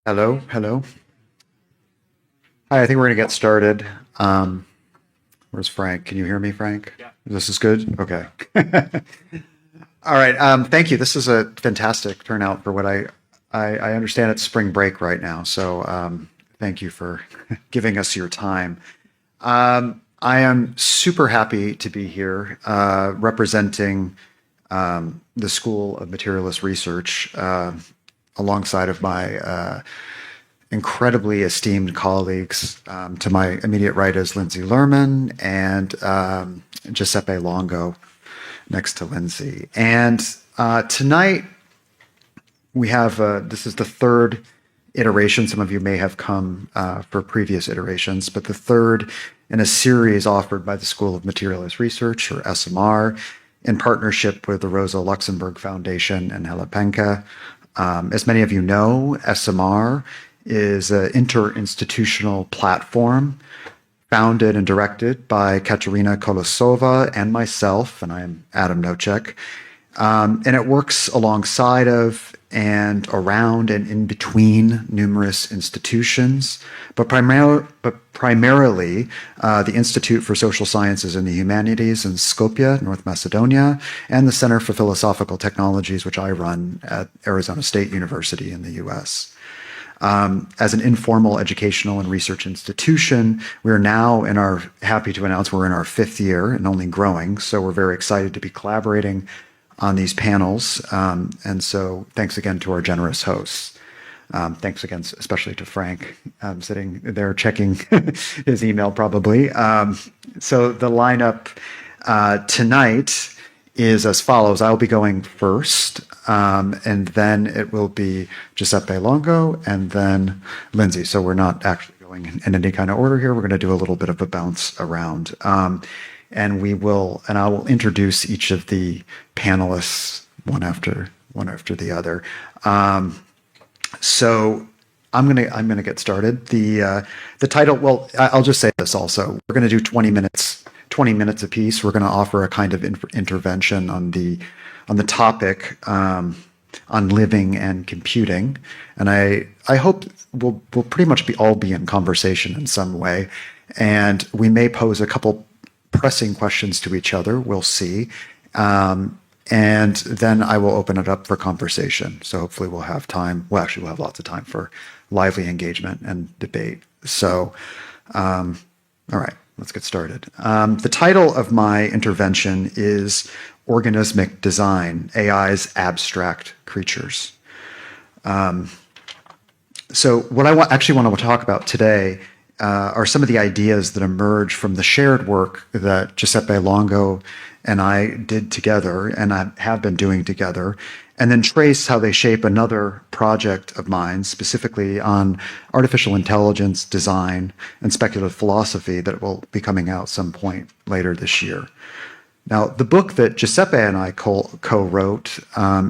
Hello, hello. Hi, I think we're going to get started. Where's Frank? Can you hear me, Frank? Yeah. This is good? Okay. All right. Thank you. This is a fantastic turnout for what I understand it's spring break right now. So thank you for giving us your time. I am super happy to be here representing the School of Materialist Research alongside of my incredibly esteemed colleagues. To my immediate right is Lindsay Lerman and Giuseppe Longo next to Lindsay. And tonight we have, this is the third iteration. Some of you may have come for previous iterations, but the third in a series offered by the School of Materialist Research, or SMR, in partnership with the Rosa Luxemburg Foundation and Helepenka. As many of you know, SMR is an interinstitutional platform founded and directed by Katerina Kolosova and myself, and I am Adam Nocek. And it works alongside of and around and in between numerous institutions, but primarily the Institute for Social Sciences and the Humanities in Skopje, North Macedonia, and the Center for Philosophical Technologies, which I run at Arizona State University in the US. As an informal educational and research institution, we're now happy to announce we're in our fifth year and only growing. So we're very excited to be collaborating on these panels. And so thanks again to our generous hosts. Thanks again, especially to Frank, sitting there checking his email probably. So the lineup tonight is as follows. I'll be going first, and then it will be Giuseppe Longo, and then Lindsay. So we're not actually going in any kind of order here. We're going to do a little bit of a bounce around. And I will introduce each of the panelists one after the other. So I'm gonna get started. The title. Well, I'll just say this also. We're gonna do 20 minutes apiece. We're gonna offer a kind of intervention on the topic on living and computing, and I hope we'll pretty much all be in conversation in some way, and we may pose a couple pressing questions to each other. We'll see. And then I will open it up for conversation. So hopefully we'll have time. Well, actually, we'll have lots of time for lively engagement and debate. So, all right, let's get started. The title of my intervention is Organismic Design, AI's Abstract Creatures. So what I actually want to talk about today are some of the ideas that emerge from the shared work that Giuseppe Longo and I did together, and I have been doing together, and then trace how they shape another project of mine, specifically on artificial intelligence, design, and speculative philosophy that will be coming out some point later this year. Now, the book that Giuseppe and I co-wrote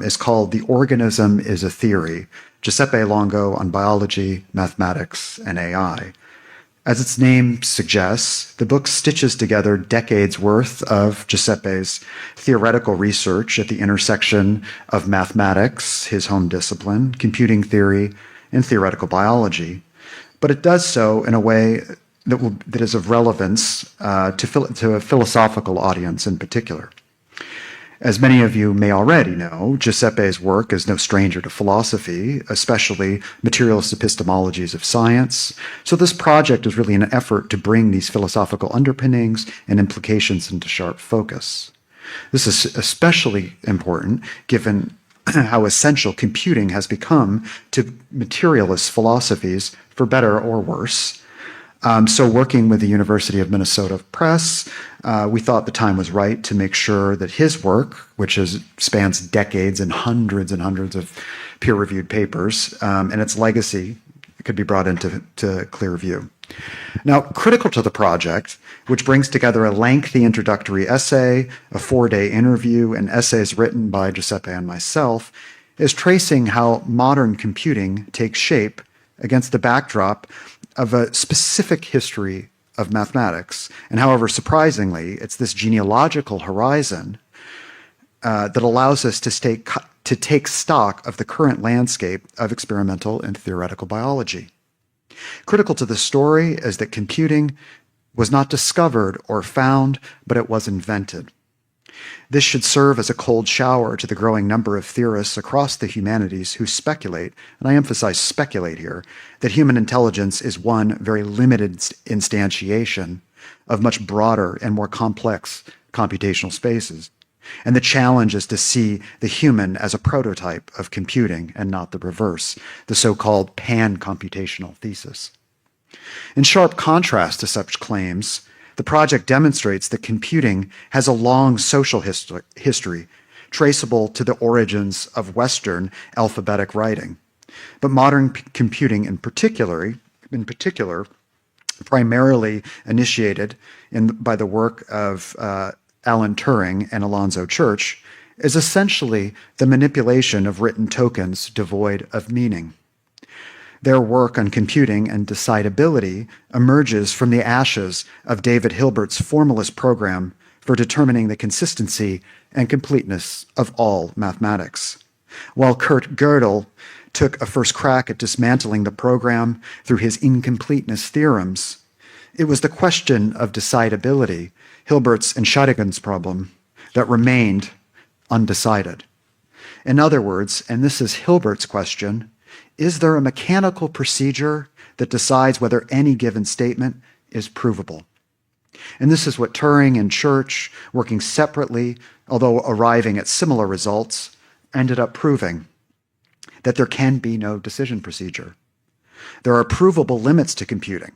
is called The Organism is a Theory, Giuseppe Longo on Biology, Mathematics, and AI. As its name suggests, the book stitches together decades worth of Giuseppe's theoretical research at the intersection of mathematics, his home discipline, computing theory, and theoretical biology. But it does so in a way that is of relevance to a philosophical audience in particular. As many of you may already know, Giuseppe's work is no stranger to philosophy, especially materialist epistemologies of science. So this project is really an effort to bring these philosophical underpinnings and implications into sharp focus. This is especially important given how essential computing has become to materialist philosophies, for better or worse. So working with the University of Minnesota Press, we thought the time was right to make sure that his work, which spans decades and hundreds of peer-reviewed papers, and its legacy could be brought into clear view. Now, critical to the project, which brings together a lengthy introductory essay, a 4-day interview, and essays written by Giuseppe and myself, is tracing how modern computing takes shape against the backdrop of a specific history of mathematics. And however, surprisingly, it's this genealogical horizon that allows us to stay to take stock of the current landscape of experimental and theoretical biology. Critical to the story is that computing was not discovered or found, but it was invented. This should serve as a cold shower to the growing number of theorists across the humanities who speculate, and I emphasize speculate here, that human intelligence is one very limited instantiation of much broader and more complex computational spaces. And the challenge is to see the human as a prototype of computing and not the reverse, the so-called pan-computational thesis. In sharp contrast to such claims, the project demonstrates that computing has a long social history, traceable to the origins of Western alphabetic writing. But modern computing in particular, primarily initiated by the work of Alan Turing and Alonzo Church, is essentially the manipulation of written tokens devoid of meaning. Their work on computing and decidability emerges from the ashes of David Hilbert's formalist program for determining the consistency and completeness of all mathematics. While Kurt Gödel took a first crack at dismantling the program through his incompleteness theorems, it was the question of decidability, Hilbert's and Scheidegger's problem, that remained undecided. In other words, and this is Hilbert's question, is there a mechanical procedure that decides whether any given statement is provable? And this is what Turing and Church, working separately, although arriving at similar results, ended up proving that there can be no decision procedure. There are provable limits to computing.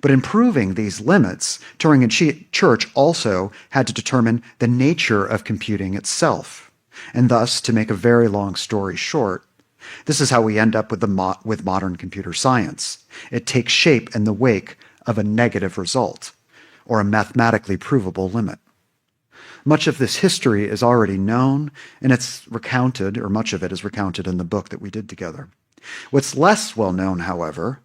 But in proving these limits, Turing and Church also had to determine the nature of computing itself. And thus, to make a very long story short, this is how we end up with modern computer science. It takes shape in the wake of a negative result, or a mathematically provable limit. Much of this history is already known, and it's recounted, or much of it is recounted in the book that we did together. What's less well known, however,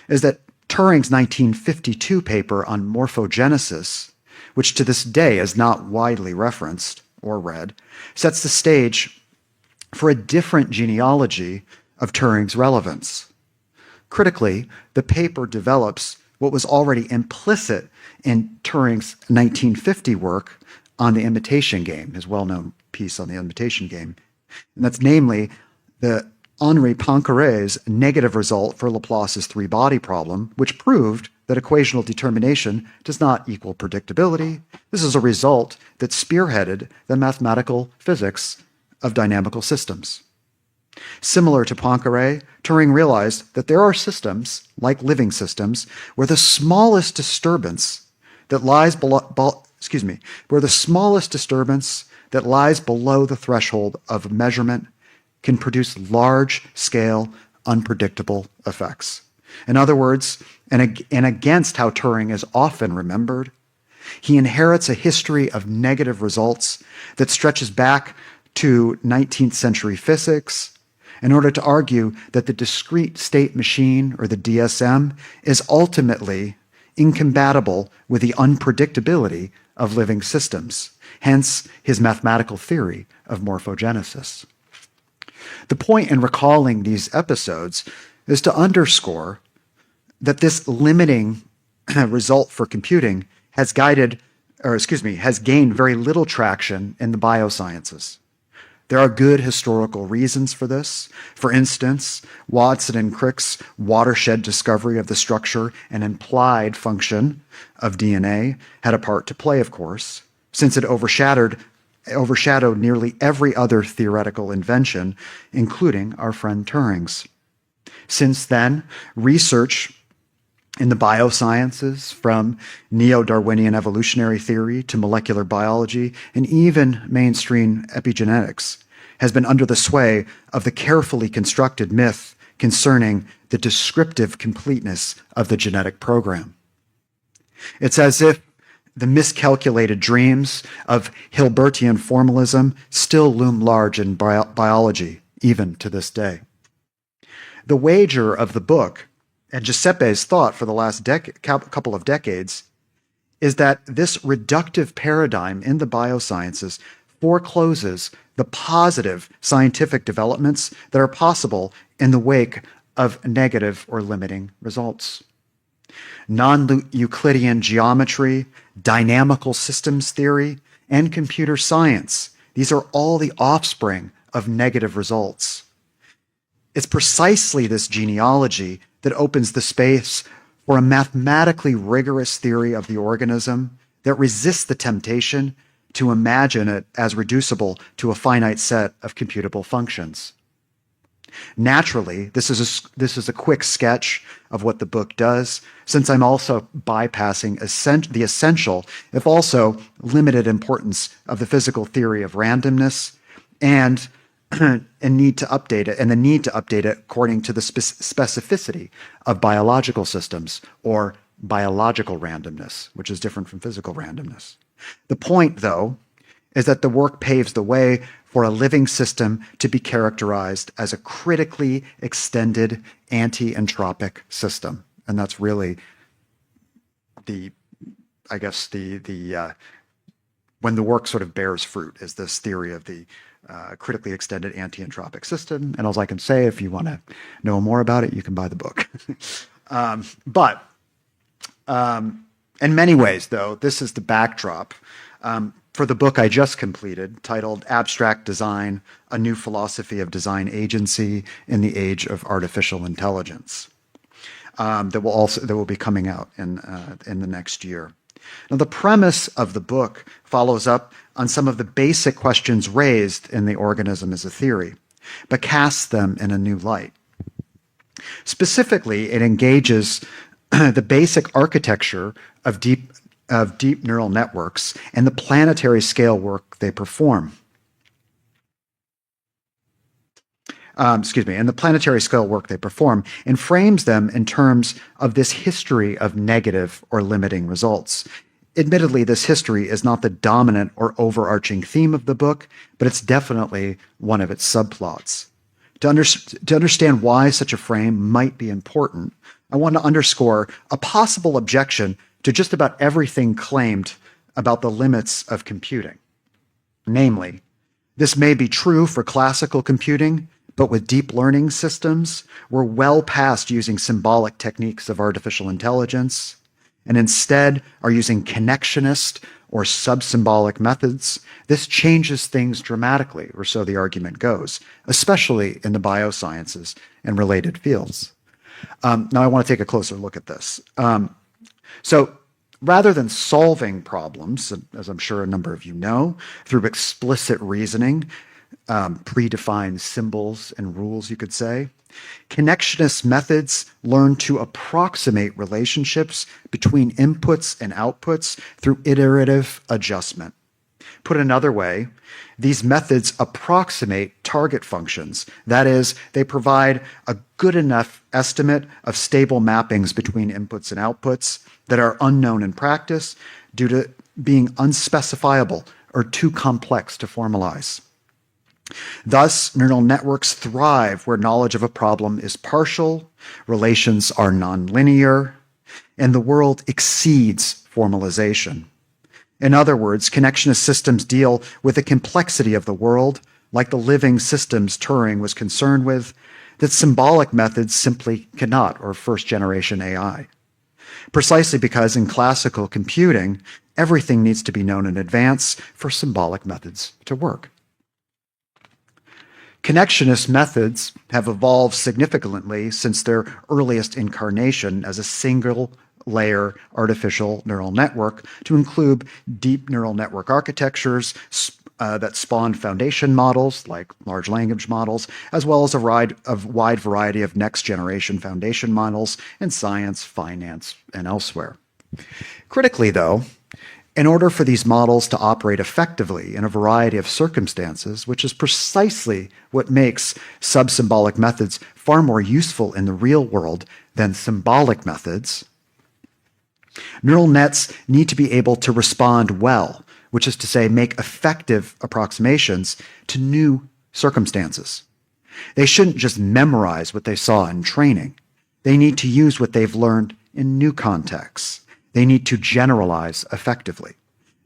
is that Turing's 1952 paper on morphogenesis, which to this day is not widely referenced or read, sets the stage for a different genealogy of Turing's relevance. Critically, the paper develops what was already implicit in Turing's 1950 work on the imitation game, his well-known piece on the imitation game. And that's namely the Henri Poincaré's negative result for Laplace's three-body problem, which proved that equational determination does not equal predictability. This is a result that spearheaded the mathematical physics of dynamical systems. Similar to Poincaré, Turing realized that there are systems, like living systems, where the smallest disturbance that lies below the threshold of measurement can produce large-scale, unpredictable effects. In other words, and against how Turing is often remembered, he inherits a history of negative results that stretches back to 19th century physics in order to argue that the discrete state machine, or the DSM, is ultimately incompatible with the unpredictability of living systems, hence his mathematical theory of morphogenesis. The point in recalling these episodes is to underscore that this limiting result for computing has gained very little traction in the biosciences. There are good historical reasons for this. For instance, Watson and Crick's watershed discovery of the structure and implied function of DNA had a part to play, of course, since it overshadowed nearly every other theoretical invention, including our friend Turing's. Since then, research in the biosciences, from neo-Darwinian evolutionary theory to molecular biology and even mainstream epigenetics, has been under the sway of the carefully constructed myth concerning the descriptive completeness of the genetic program. It's as if the miscalculated dreams of Hilbertian formalism still loom large in biology, even to this day. The wager of the book, and Giuseppe's thought for the last couple of decades, is that this reductive paradigm in the biosciences forecloses the positive scientific developments that are possible in the wake of negative or limiting results. Non-Euclidean geometry, dynamical systems theory, and computer science, these are all the offspring of negative results. It's precisely this genealogy that opens the space for a mathematically rigorous theory of the organism that resists the temptation to imagine it as reducible to a finite set of computable functions. Naturally, this is a quick sketch of what the book does, since I'm also bypassing the essential, if also limited importance of the physical theory of randomness and need to update it according to the specificity of biological systems, or biological randomness, which is different from physical randomness. The point, though, is that the work paves the way for a living system to be characterized as a critically extended anti-entropic system. And that's really when the work sort of bears fruit, is this theory of the critically extended anti-entropic system. And as I can say, if you want to know more about it, you can buy the book. But in many ways, though, this is the backdrop for the book I just completed, titled Abstract Design, A New Philosophy of Design Agency in the Age of Artificial Intelligence, that will be coming out in the next year. Now, the premise of the book follows up on some of the basic questions raised in the organism as a theory, but casts them in a new light. Specifically, it engages the basic architecture of deep neural networks and the planetary scale work they perform. And the planetary scale work they perform, and frames them in terms of this history of negative or limiting results. Admittedly, this history is not the dominant or overarching theme of the book, but it's definitely one of its subplots. To understand why such a frame might be important, I want to underscore a possible objection to just about everything claimed about the limits of computing. Namely, this may be true for classical computing, but with deep learning systems, we're well past using symbolic techniques of artificial intelligence, and instead are using connectionist or sub-symbolic methods. This changes things dramatically, or so the argument goes, especially in the biosciences and related fields. Now I want to take a closer look at this. So rather than solving problems, as I'm sure a number of you know, through explicit reasoning, predefined symbols and rules, you could say, connectionist methods learn to approximate relationships between inputs and outputs through iterative adjustment. Put another way, these methods approximate target functions. That is, they provide a good enough estimate of stable mappings between inputs and outputs that are unknown in practice due to being unspecifiable or too complex to formalize. Thus, neural networks thrive where knowledge of a problem is partial, relations are nonlinear, and the world exceeds formalization. In other words, connectionist systems deal with the complexity of the world, like the living systems Turing was concerned with, that symbolic methods simply cannot, or first-generation AI. Precisely because in classical computing, everything needs to be known in advance for symbolic methods to work. Connectionist methods have evolved significantly since their earliest incarnation as a single-layer artificial neural network to include deep neural network architectures that spawned foundation models like large language models, as well as a wide variety of next-generation foundation models in science, finance, and elsewhere. Critically, though, in order for these models to operate effectively in a variety of circumstances, which is precisely what makes sub-symbolic methods far more useful in the real world than symbolic methods, neural nets need to be able to respond well, which is to say, make effective approximations to new circumstances. They shouldn't just memorize what they saw in training. They need to use what they've learned in new contexts. They need to generalize effectively.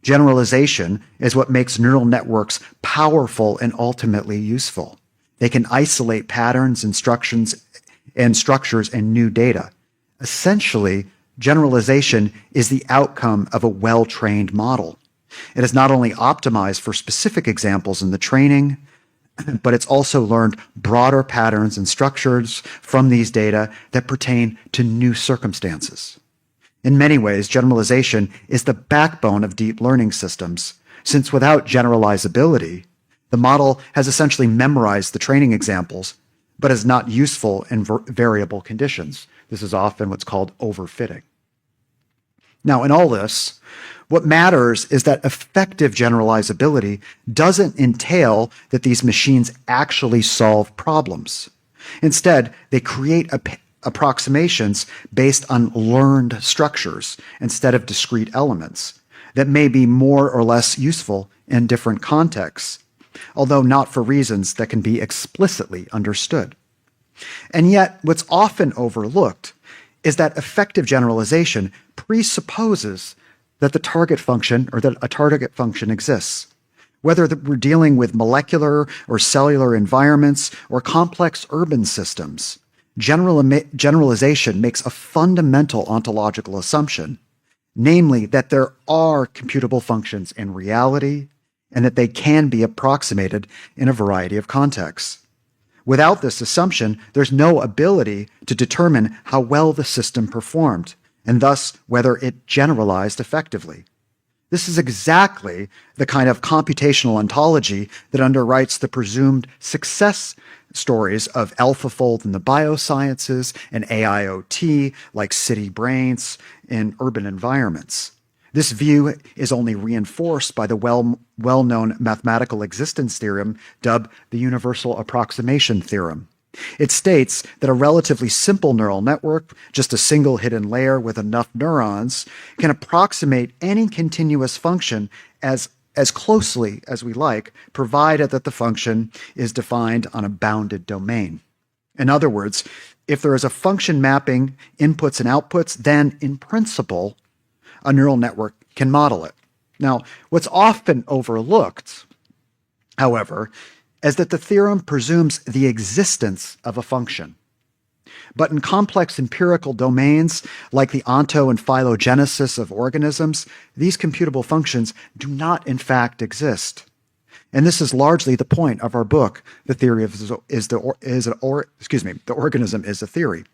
Generalization is what makes neural networks powerful and ultimately useful. They can isolate patterns, instructions, and structures and new data. Essentially, generalization is the outcome of a well-trained model. It is not only optimized for specific examples in the training, but it's also learned broader patterns and structures from these data that pertain to new circumstances. In many ways, generalization is the backbone of deep learning systems, since without generalizability, the model has essentially memorized the training examples, but is not useful in variable conditions. This is often what's called overfitting. Now, in all this, what matters is that effective generalizability doesn't entail that these machines actually solve problems. Instead, they create approximations based on learned structures instead of discrete elements that may be more or less useful in different contexts, although not for reasons that can be explicitly understood. And yet, what's often overlooked is that effective generalization presupposes that the target function or that a target function exists. Whether we're dealing with molecular or cellular environments or complex urban systems, generalization makes a fundamental ontological assumption, namely that there are computable functions in reality and that they can be approximated in a variety of contexts. Without this assumption, there's no ability to determine how well the system performed, and thus whether it generalized effectively. This is exactly the kind of computational ontology that underwrites the presumed success stories of AlphaFold in the biosciences and AIoT, like city brains in urban environments. This view is only reinforced by the well-known mathematical existence theorem dubbed the universal approximation theorem. It states that a relatively simple neural network, just a single hidden layer with enough neurons, can approximate any continuous function as closely as we like, provided that the function is defined on a bounded domain. In other words, if there is a function mapping inputs and outputs, then in principle, a neural network can model it. Now, what's often overlooked, however, is that the theorem presumes the existence of a function. But in complex empirical domains, like the onto and phylogenesis of organisms, these computable functions do not in fact exist. And this is largely the point of our book, The Organism is a Theory.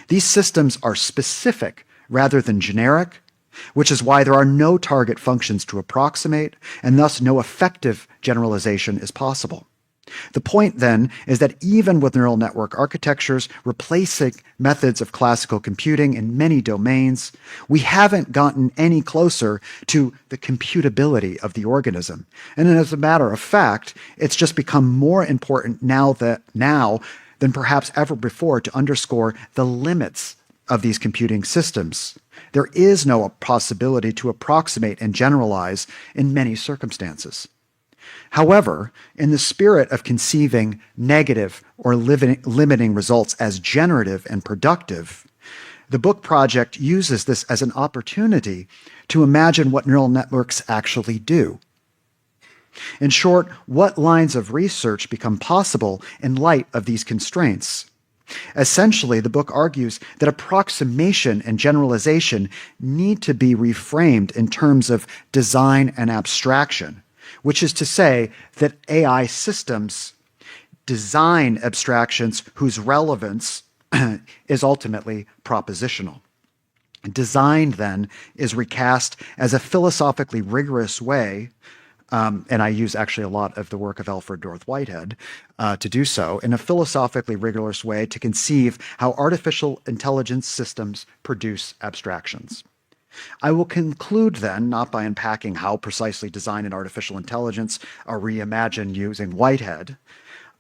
These systems are specific rather than generic, which is why there are no target functions to approximate, and thus no effective generalization is possible. The point, then, is that even with neural network architectures replacing methods of classical computing in many domains, we haven't gotten any closer to the computability of the organism. And as a matter of fact, it's just become more important now than perhaps ever before to underscore the limits of these computing systems. There is no possibility to approximate and generalize in many circumstances. However, in the spirit of conceiving negative or limiting results as generative and productive, the book project uses this as an opportunity to imagine what neural networks actually do. In short, what lines of research become possible in light of these constraints? Essentially, the book argues that approximation and generalization need to be reframed in terms of design and abstraction, which is to say that AI systems design abstractions whose relevance is ultimately propositional. Design, then, is recast as a philosophically rigorous way, and I use actually a lot of the work of Alfred North Whitehead to do so, in a philosophically rigorous way to conceive how artificial intelligence systems produce abstractions. I will conclude then, not by unpacking how precisely design and artificial intelligence are reimagined using Whitehead,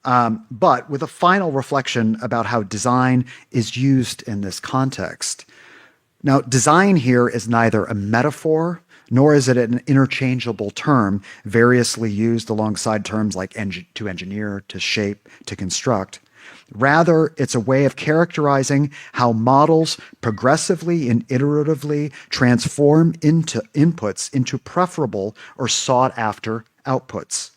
but with a final reflection about how design is used in this context. Now, design here is neither a metaphor, nor is it an interchangeable term variously used alongside terms like to engineer, to shape, to construct. Rather, it's a way of characterizing how models progressively and iteratively transform into inputs into preferable or sought after outputs.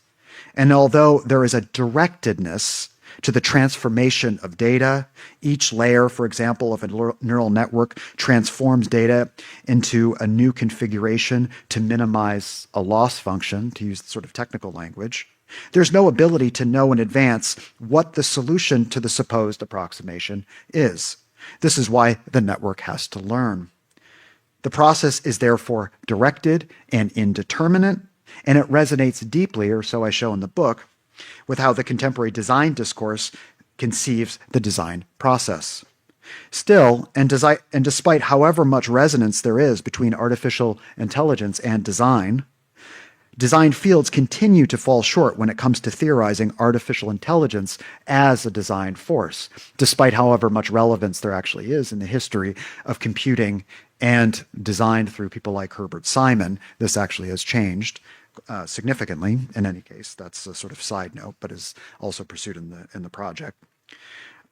And although there is a directedness to the transformation of data, each layer, for example, of a neural network transforms data into a new configuration to minimize a loss function, to use sort of technical language. There's no ability to know in advance what the solution to the supposed approximation is. This is why the network has to learn. The process is therefore directed and indeterminate, and it resonates deeply, or so I show in the book, with how the contemporary design discourse conceives the design process. Still, and despite however much resonance there is between artificial intelligence and design fields continue to fall short when it comes to theorizing artificial intelligence as a design force, despite however much relevance there actually is in the history of computing and design through people like Herbert Simon. This actually has changed significantly. In any case, that's a sort of side note, but is also pursued in the project.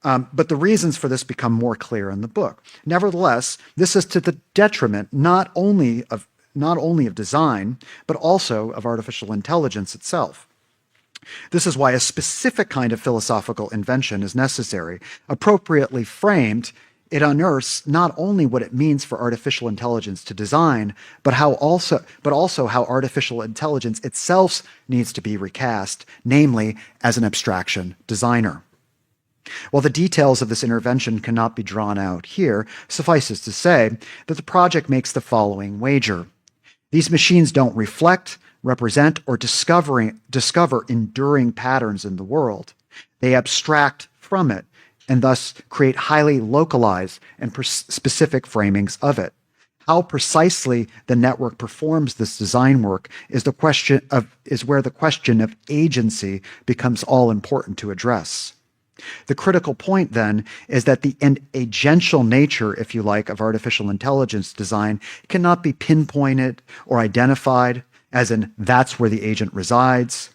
But the reasons for this become more clear in the book. Nevertheless, this is to the detriment not only of design, but also of artificial intelligence itself. This is why a specific kind of philosophical invention is necessary. Appropriately framed, it unearths not only what it means for artificial intelligence to design, but also how artificial intelligence itself needs to be recast, namely as an abstraction designer. While the details of this intervention cannot be drawn out here, suffices to say that the project makes the following wager. These machines don't reflect, represent, or discover enduring patterns in the world. They abstract from it and thus create highly localized and specific framings of it. How precisely the network performs this design work is where the question of agency becomes all important to address. The critical point, then, is that the agential nature, if you like, of artificial intelligence design cannot be pinpointed or identified, as in that's where the agent resides.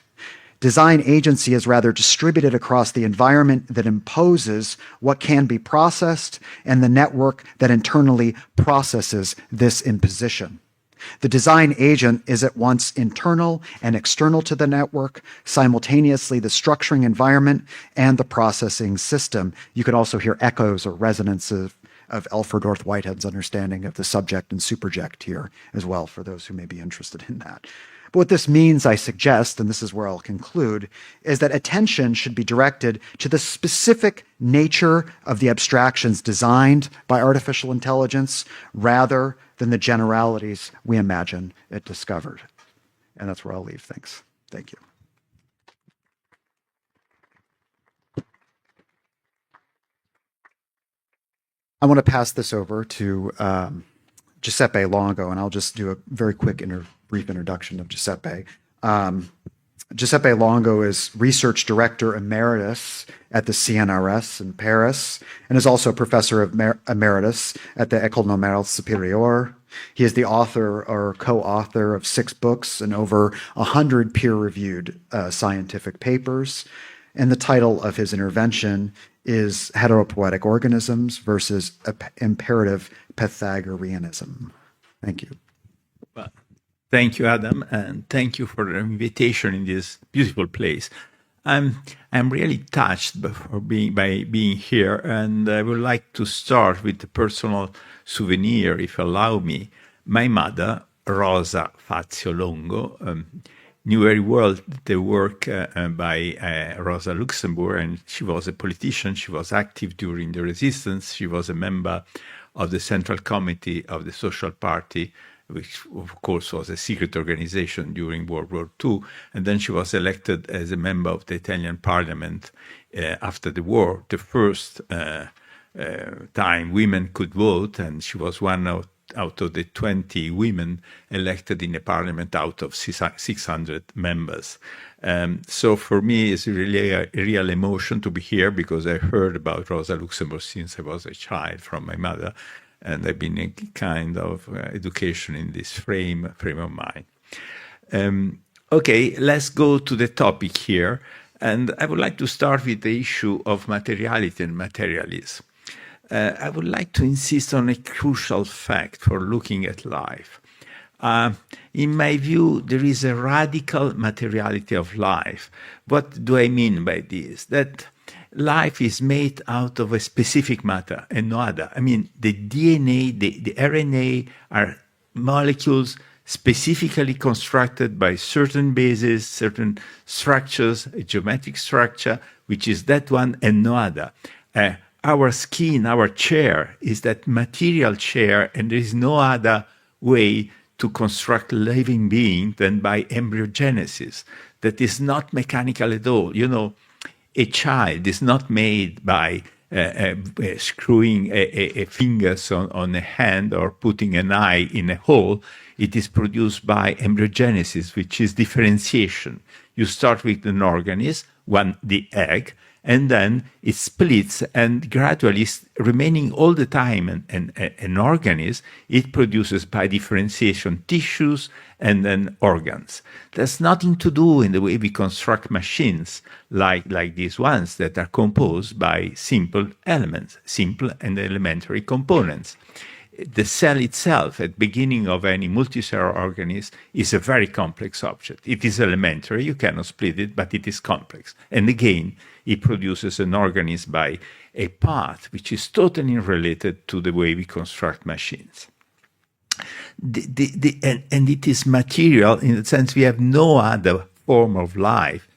Design agency is rather distributed across the environment that imposes what can be processed and the network that internally processes this imposition. The design agent is at once internal and external to the network, simultaneously the structuring environment and the processing system. You could also hear echoes or resonances of Alfred North Whitehead's understanding of the subject and superject here as well, for those who may be interested in that. But what this means, I suggest, and this is where I'll conclude, is that attention should be directed to the specific nature of the abstractions designed by artificial intelligence rather than the generalities we imagine it discovered. And that's where I'll leave things. Thank you. I want to pass this over to Giuseppe Longo, and I'll just do a very quick brief introduction of Giuseppe. Giuseppe Longo is Research Director Emeritus at the CNRS in Paris and is also Professor Emeritus at the École Normale Supérieure. He is the author or co-author of 6 books and over 100 peer-reviewed scientific papers. And the title of his intervention is Heteropoetic Organisms versus Imperative Pythagoreanism. Thank you. Well, thank you, Adam, and thank you for the invitation in this beautiful place. I'm really touched by being here, and I would like to start with a personal souvenir, if you allow me. My mother, Rosa Fazio Longo, knew very well the work by Rosa Luxemburg, and she was a politician. She was active during the resistance. She was a member of the Central Committee of the Social Party, which of course was a secret organization during World War II. And then she was elected as a member of the Italian Parliament after the war, the first time women could vote, and she was one out of the 20 women elected in the parliament out of 600 members. So for me, it's really a real emotion to be here because I heard about Rosa Luxemburg since I was a child from my mother, and I've been in kind of education in this frame of mind. Okay, let's go to the topic here. And I would like to start with the issue of materiality and materialism. I would like to insist on a crucial fact for looking at life. In my view, there is a radical materiality of life. What do I mean by this? That life is made out of a specific matter and no other. I mean, the DNA, the RNA are molecules specifically constructed by certain bases, certain structures, a geometric structure, which is that one and no other. Our skin, our chair, is that material chair, and there is no other way to construct a living being than by embryogenesis. That is not mechanical at all. You know, a child is not made by screwing a fingers on a hand or putting an eye in a hole. It is produced by embryogenesis, which is differentiation. You start with an organism, the egg, and then it splits and gradually, remaining all the time an organism, it produces by differentiation tissues and then organs. There's nothing to do in the way we construct machines like these ones that are composed by simple elements, simple and elementary components. The cell itself, at the beginning of any multicellular organism, is a very complex object. It is elementary, you cannot split it, but it is complex. And again, it produces an organism by a path which is totally related to the way we construct machines. And it is material in the sense we have no other form of life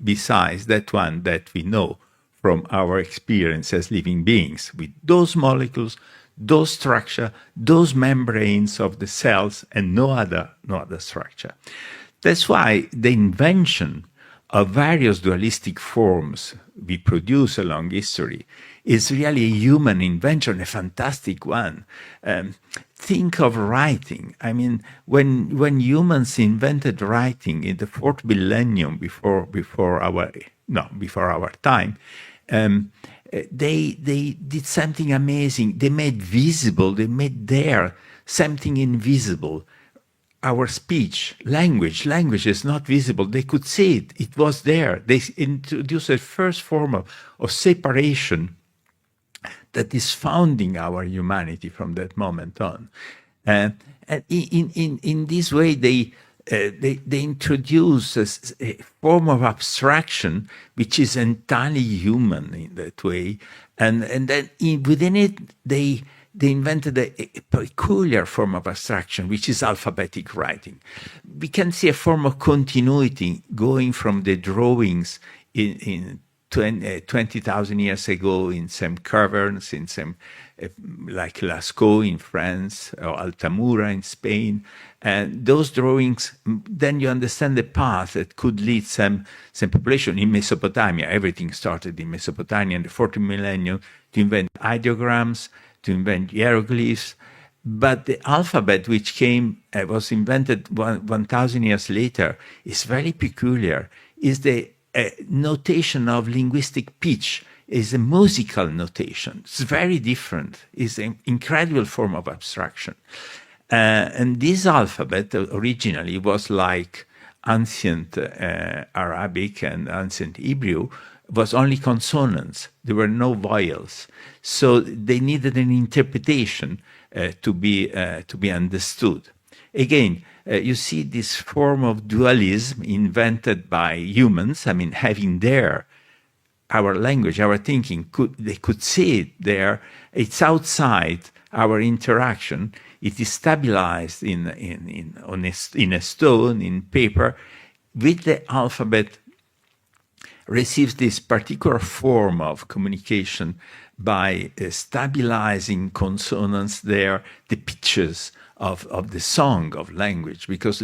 besides that one that we know from our experience as living beings, with those molecules, those structure, those membranes of the cells, and no other structure. That's why the invention of various dualistic forms we produce along history is really a human invention, a fantastic one. Think of writing. I mean, when humans invented writing in the fourth millennium before our time, they did something amazing. They made visible, they made there something invisible. Our speech, language is not visible. They could see it. It was there. They introduced a first form of separation that is founding our humanity from that moment on. And in this way, they introduce a form of abstraction which is entirely human in that way, and then within it they invented a peculiar form of abstraction which is alphabetic writing. We can see a form of continuity going from the drawings in 20,000 years ago in some caverns, in some like Lascaux in France or Altamura in Spain. And those drawings, then you understand the path that could lead some population in Mesopotamia. Everything started in Mesopotamia in the 14th millennium to invent ideograms, to invent hieroglyphs. But the alphabet, which was invented 1,000 years later, is very peculiar. Is the notation of linguistic pitch, is a musical notation. It's very different. It's an incredible form of abstraction. And this alphabet originally was like ancient Arabic and ancient Hebrew, was only consonants. There were no vowels. So they needed an interpretation to be understood. Again, you see this form of dualism invented by humans. I mean, having there our language, our thinking, they could see it there. It's outside our interaction. It is stabilized in a stone, in paper. With the alphabet, receives this particular form of communication by stabilizing consonants there, the pitches of the song of language, because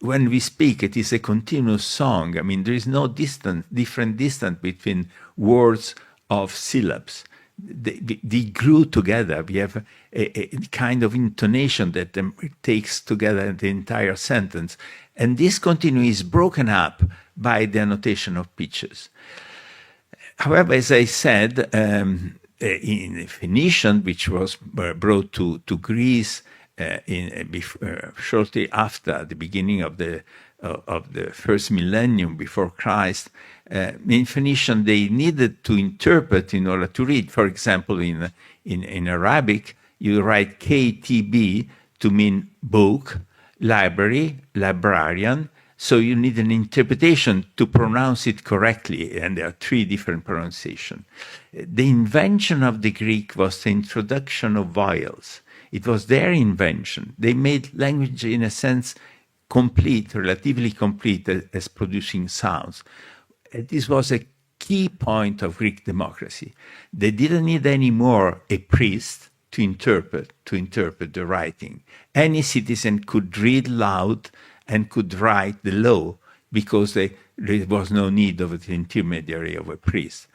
when we speak, it is a continuous song. I mean, there is no different distance between words of syllables. They grew together. We have a kind of intonation that takes together the entire sentence. And this continuity is broken up by the annotation of pitches. However, as I said, in Phoenician, which was brought to Greece, shortly after the beginning of the first millennium before Christ, in Phoenician they needed to interpret in order to read. For example, in Arabic, you write KTB to mean book, library, librarian. So you need an interpretation to pronounce it correctly, and there are three different pronunciations. The invention of the Greek was the introduction of vowels. It was their invention. They made language, in a sense, complete, relatively complete, as producing sounds. This was a key point of Greek democracy. They didn't need anymore a priest to interpret the writing. Any citizen could read loud and could write the law because there was no need of the intermediary of a priest.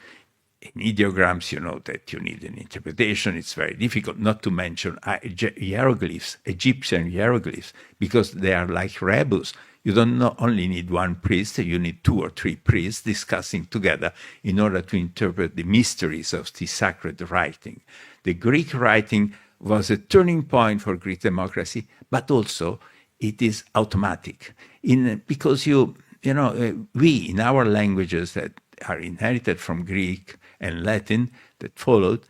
In ideograms, you know that you need an interpretation. It's very difficult, not to mention hieroglyphs, Egyptian hieroglyphs, because they are like rebus. You don't only need one priest, you need 2 or 3 priests discussing together in order to interpret the mysteries of the sacred writing. The Greek writing was a turning point for Greek democracy, but also it is automatic. Because we, in our languages that are inherited from Greek and Latin that followed,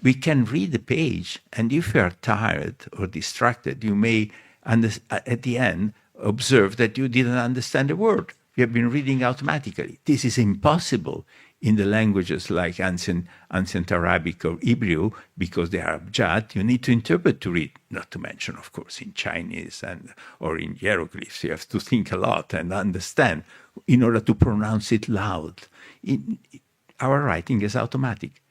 we can read the page, and if you are tired or distracted, you may, at the end, observe that you didn't understand a word. You have been reading automatically. This is impossible in the languages like ancient Arabic or Hebrew, because they are abjad. You need to interpret to read, not to mention, of course, in Chinese or in hieroglyphs. You have to think a lot and understand in order to pronounce it loud. Our writing is automatic.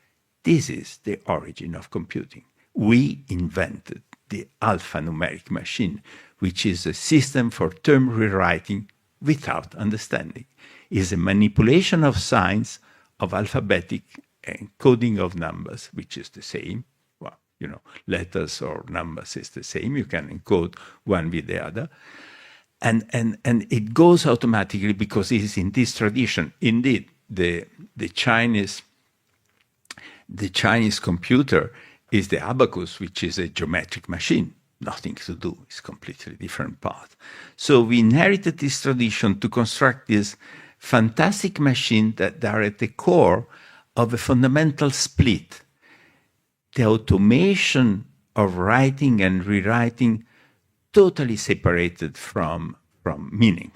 This is the origin of computing. We invented the alphanumeric machine, which is a system for term rewriting without understanding. It is a manipulation of signs, of alphabetic encoding of numbers, which is the same. Well, letters or numbers is the same. You can encode one with the other. And it goes automatically because it is in this tradition. Indeed, the Chinese computer is the abacus, which is a geometric machine. Nothing to do. It's completely different path. So we inherited this tradition to construct this fantastic machine that are at the core of a fundamental split. The automation of writing and rewriting totally separated from meaning.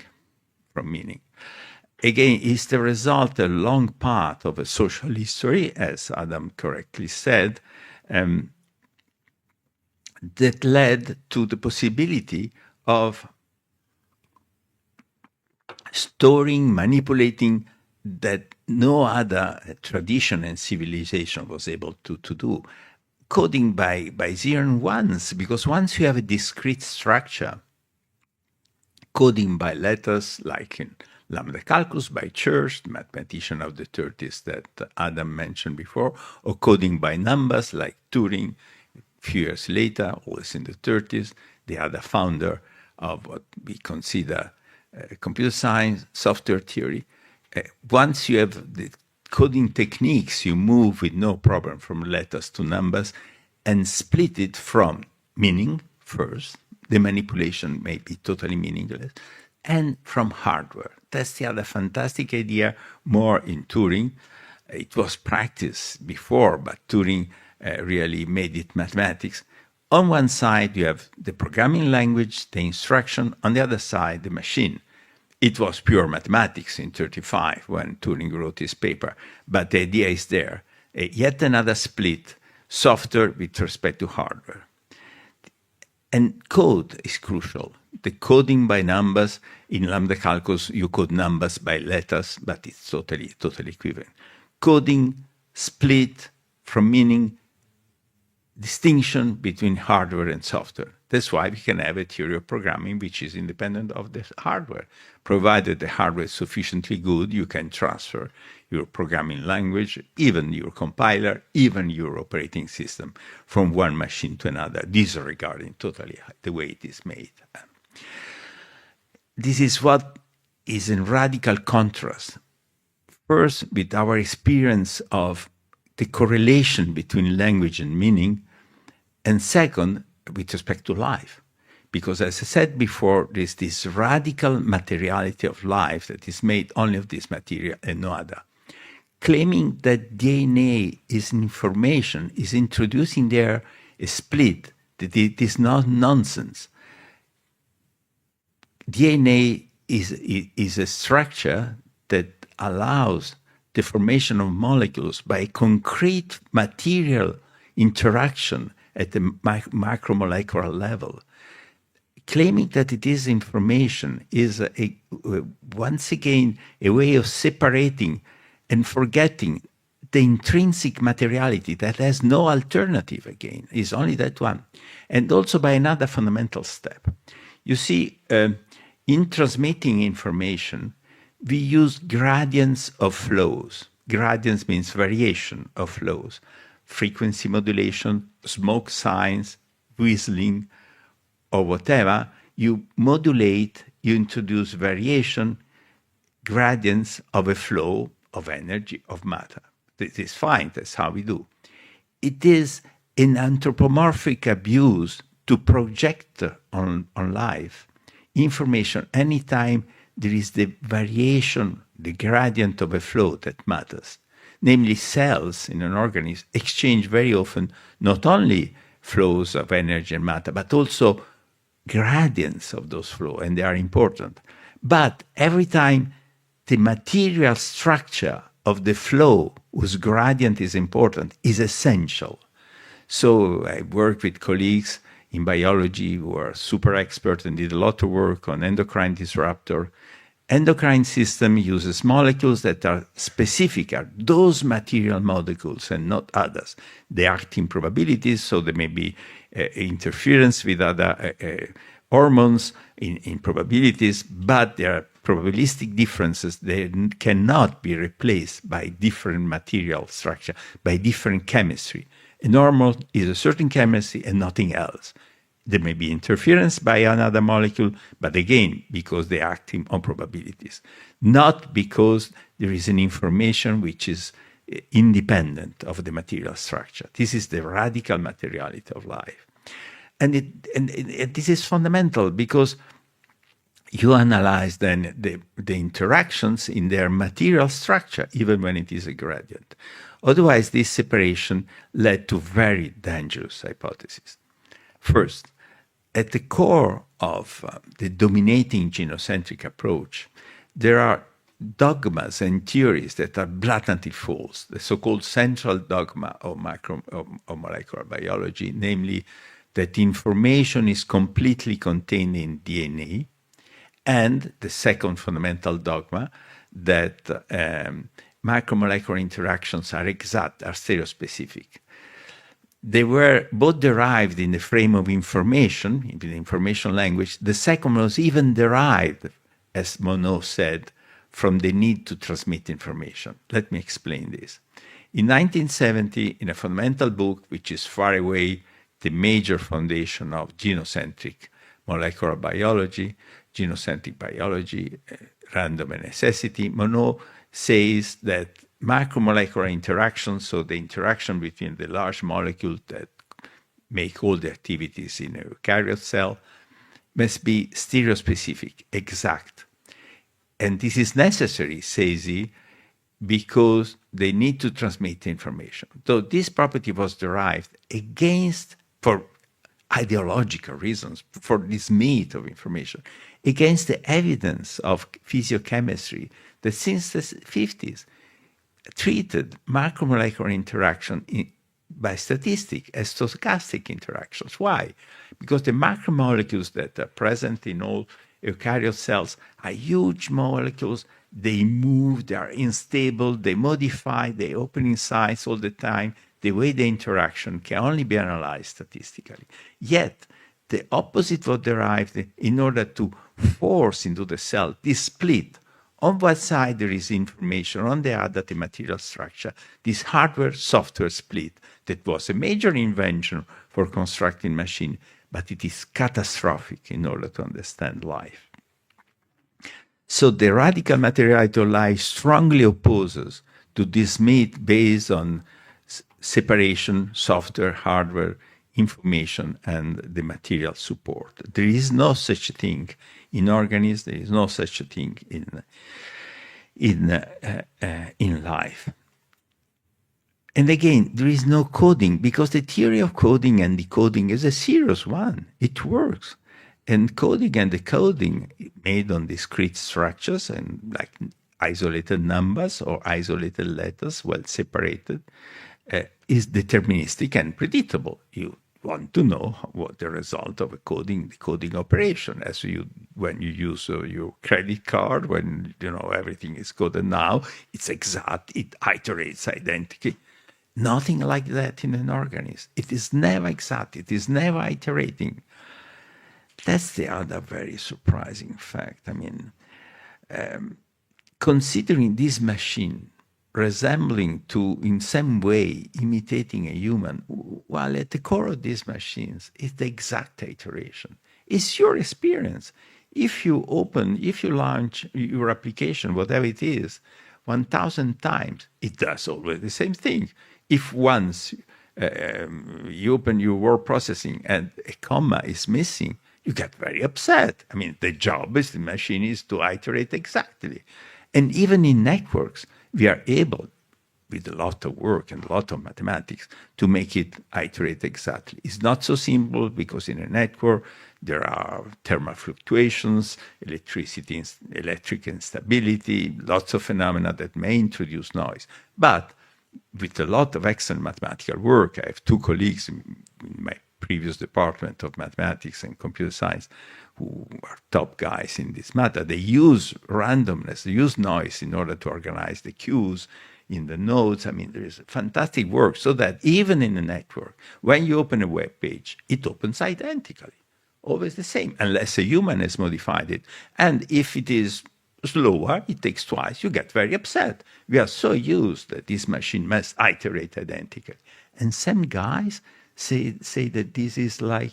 Again, it's the result, a long path of a social history, as Adam correctly said, that led to the possibility of storing, manipulating that no other tradition and civilization was able to do. Coding by 0 and 1s, because once you have a discrete structure, coding by letters, like in lambda calculus by Church, the mathematician of the 30s that Adam mentioned before, or coding by numbers like Turing, a few years later, always in the 30s, the other founder of what we consider computer science, software theory. Once you have the coding techniques, you move with no problem from letters to numbers and split it from meaning first. The manipulation may be totally meaningless, and from hardware. That's the other fantastic idea, more in Turing. It was practiced before, but Turing really made it mathematics. On one side, you have the programming language, the instruction. On the other side, the machine. It was pure mathematics in 1935 when Turing wrote his paper, but the idea is there. Yet another split, software with respect to hardware. And code is crucial. The coding by numbers, in lambda calculus, you code numbers by letters, but it's totally equivalent. Coding, split from meaning, distinction between hardware and software. That's why we can have a theory of programming which is independent of the hardware. Provided the hardware is sufficiently good, you can transfer your programming language, even your compiler, even your operating system from one machine to another, disregarding totally the way it is made. This is what is in radical contrast. First, with our experience of the correlation between language and meaning, and second, with respect to life. Because as I said before, there's this radical materiality of life that is made only of this material and no other. Claiming that DNA is information is introducing there a split that it is not nonsense. DNA is a structure that allows the formation of molecules by concrete material interaction at the macromolecular level. Claiming that it is information is once again a way of separating and forgetting the intrinsic materiality that has no alternative again, is only that one. And also by another fundamental step. You see, in transmitting information, we use gradients of flows. Gradients means variation of flows. Frequency modulation, smoke signs, whistling, or whatever, you modulate, you introduce variation, gradients of a flow of energy, of matter. This is fine, that's how we do. It is an anthropomorphic abuse to project on life information anytime there is the variation, the gradient of a flow that matters. Namely, cells in an organism exchange very often not only flows of energy and matter, but also gradients of those flows, and they are important. But every time the material structure of the flow, whose gradient is important, is essential. So I worked with colleagues in biology who are super experts and did a lot of work on endocrine disruptor. Endocrine system uses molecules that are specific, are those material molecules and not others. They act in probabilities, so there may be interference with other hormones in probabilities, but there are probabilistic differences. They cannot be replaced by different material structure, by different chemistry. A normal is a certain chemistry and nothing else. There may be interference by another molecule, but again, because they act on probabilities, not because there is an information which is independent of the material structure. This is the radical materiality of life. And this is fundamental because you analyze then the interactions in their material structure, even when it is a gradient. Otherwise, this separation led to very dangerous hypotheses. First, at the core of the dominating genocentric approach, there are dogmas and theories that are blatantly false, the so-called central dogma of molecular biology, namely that information is completely contained in DNA, and the second fundamental dogma that macromolecular interactions are exact, are stereospecific. They were both derived in the frame of information, in the information language. The second was even derived, as Monod said, from the need to transmit information. Let me explain this. In 1970, in a fundamental book, which is far away the major foundation of genocentric molecular biology, genocentric biology, random and necessity, Monod says that macromolecular interactions, so the interaction between the large molecules that make all the activities in a eukaryote cell, must be stereospecific, exact. And this is necessary, says he, because they need to transmit information. So this property was derived against, for ideological reasons, for this myth of information, against the evidence of physiochemistry that since the 50s treated macromolecular interaction by statistics as stochastic interactions. Why? Because the macromolecules that are present in all eukaryote cells are huge molecules. They move, they are unstable, they modify, they open in size all the time. The way the interaction can only be analyzed statistically. Yet, the opposite was derived in order to force into the cell this split. On one side, there is information, on the other, the material structure, this hardware-software split that was a major invention for constructing machine, but it is catastrophic in order to understand life. So the radical materiality of life strongly opposes to this myth based on separation, software, hardware, information and the material support. There is no such thing in organisms. There is no such thing in life. And again, there is no coding, because the theory of coding and decoding is a serious one. It works. And coding and decoding made on discrete structures and like isolated numbers or isolated letters, well separated, is deterministic and predictable. You want to know what the result of a decoding operation, as when you use your credit card, when everything is coded now, it's exact, it iterates identically. Nothing like that in an organism. It is never exact. It is never iterating. That's the other very surprising fact. I mean, considering this machine resembling to, in some way, imitating a human, while at the core of these machines is the exact iteration. It's your experience. If you launch your application, whatever it is, 1,000 times, it does always the same thing. If once you open your word processing and a comma is missing, you get very upset. I mean, the job is the machine is to iterate exactly. And even in networks, we are able, with a lot of work and a lot of mathematics, to make it iterate exactly. It's not so simple, because in a network, there are thermal fluctuations, electric instability, lots of phenomena that may introduce noise. But with a lot of excellent mathematical work, I have two colleagues in my previous department of mathematics and computer science who are top guys in this matter. They use randomness, they use noise in order to organize the queues in the nodes. I mean, there is fantastic work, so that even in a network, when you open a web page, it opens identically, always the same, unless a human has modified it. And if it is slower, it takes twice, you get very upset. We are so used that this machine must iterate identically. And some guys say that this is like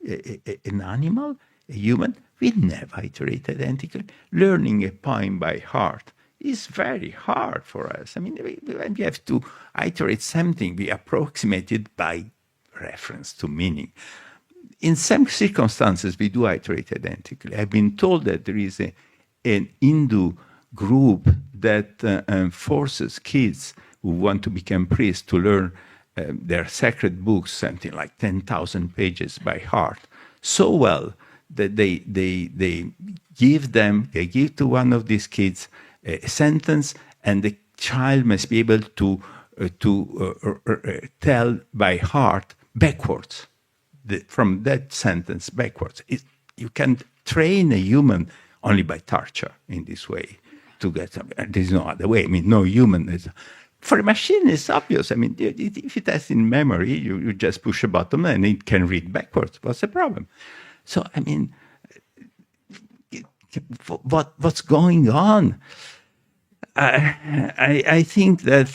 an animal, a human. We never iterate identically. Learning a poem by heart is very hard for us. I mean, when we have to iterate something, we approximate it by reference to meaning. In some circumstances, we do iterate identically. I've been told that there is an Hindu group that forces kids who want to become priests to learn their sacred books, something like 10,000 pages by heart, so well that they give to one of these kids a sentence, and the child must be able to tell by heart backwards, from that sentence backwards. You can train a human only by torture in this way to get something. There's no other way. I mean, no human is. For a machine, it's obvious. I mean, if it has in memory, you just push a button and it can read backwards. What's the problem? So, I mean, what's going on? I think that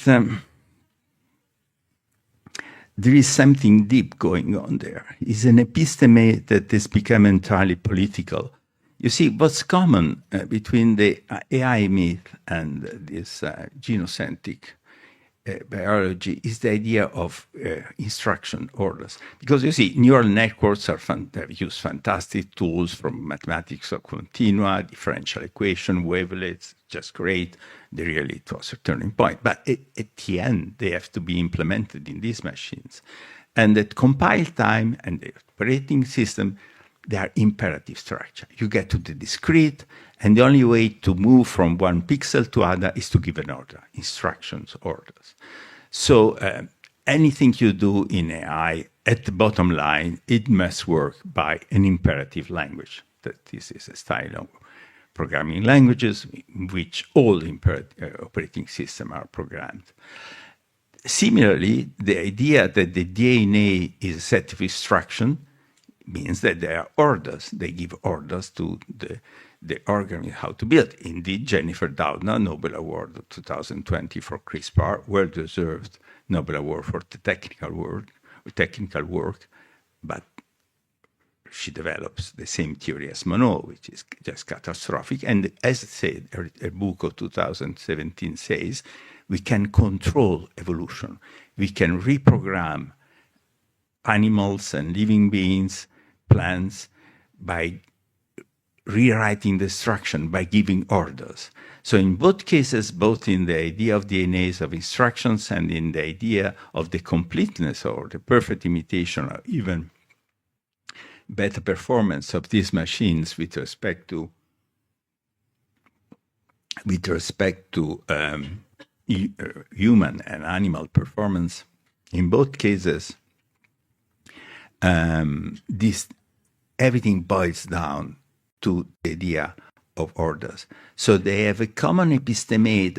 there is something deep going on there. It's an episteme that has become entirely political. You see, what's common between the AI myth and this genocentric biology is the idea of instruction orders. Because you see, neural networks use fantastic tools from mathematics of continua, differential equation, wavelets, just great. They really, it was a turning point. But at the end, they have to be implemented in these machines. And at compile time and the operating system, they are imperative structure. You get to the discrete, and the only way to move from one pixel to other is to give an order, instructions, orders. So anything you do in AI, at the bottom line, it must work by an imperative language. That this is a style of programming languages in which all operating systems are programmed. Similarly, the idea that the DNA is a set of instructions means that there are orders. They give orders to the organism how to build. Indeed, Jennifer Doudna, Nobel Award of 2020 for CRISPR, well-deserved Nobel Award for the technical work, but she develops the same theory as Monod, which is just catastrophic. And as I said, her book of 2017 says, we can control evolution. We can reprogram animals and living beings, plants, by rewriting the instruction, by giving orders. So in both cases, both in the idea of DNAs of instructions and in the idea of the completeness or the perfect imitation or even better performance of these machines with respect to human and animal performance, in both cases, everything boils down to the idea of orders. So they have a common episteme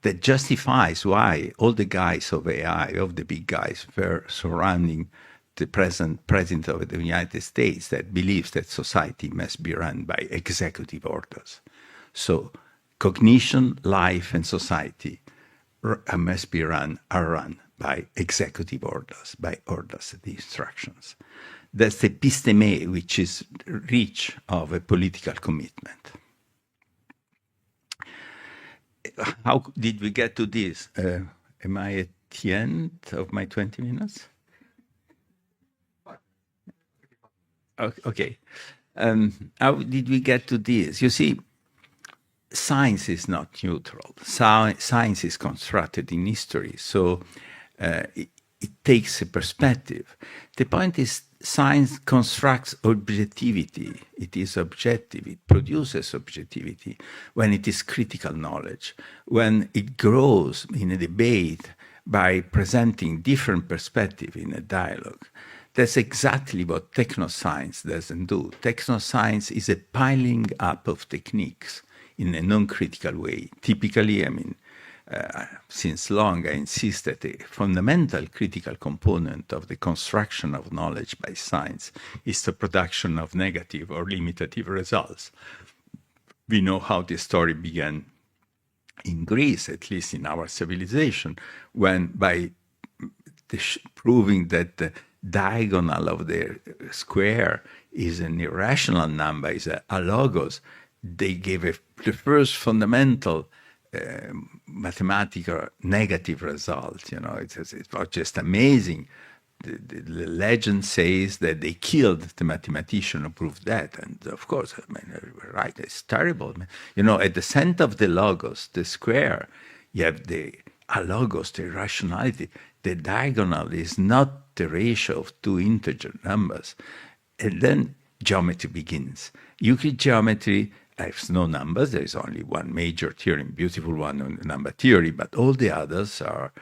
that justifies why all the guys of AI, of the big guys, were surrounding the present president of the United States that believes that society must be run by executive orders. So cognition, life, and society are run by executive orders, by orders, the instructions. That's the episteme, which is rich of a political commitment. How did we get to this? Am I at the end of my 20 minutes? Okay. How did we get to this? You see, science is not neutral. Science is constructed in history, so it takes a perspective. The point is, science constructs objectivity. It is objective. It produces objectivity when it is critical knowledge, when it grows in a debate by presenting different perspectives in a dialogue. That's exactly what technoscience doesn't do. Technoscience is a piling up of techniques in a non-critical way. Typically, since long, I insist that a fundamental critical component of the construction of knowledge by science is the production of negative or limitative results. We know how the story began in Greece, at least in our civilization, when by proving that the diagonal of the square is an irrational number, is a logos, they gave the first fundamental mathematical negative result. It was just amazing. The legend says that they killed the mathematician who proved that, and of course, right, it's terrible. At the center of the logos, the square, you have the alogos, the irrationality. The diagonal is not the ratio of two integer numbers, and then geometry begins. Euclid geometry has no numbers. There is only one major theorem, beautiful one on number theory, but all the others are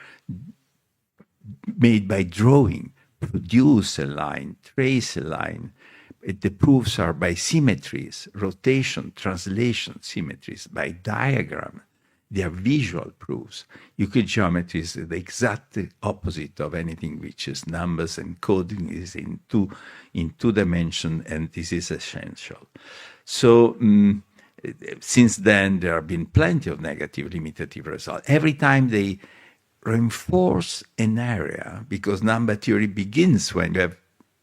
made by drawing. Produce a line, trace a line. The proofs are by symmetries, rotation, translation symmetries, by diagram. They are visual proofs. Euclid geometry is the exact opposite of anything which is numbers, and coding is in two dimensions, and this is essential. So since then, there have been plenty of negative limitative results. Every time they reinforce an area, because number theory begins when you have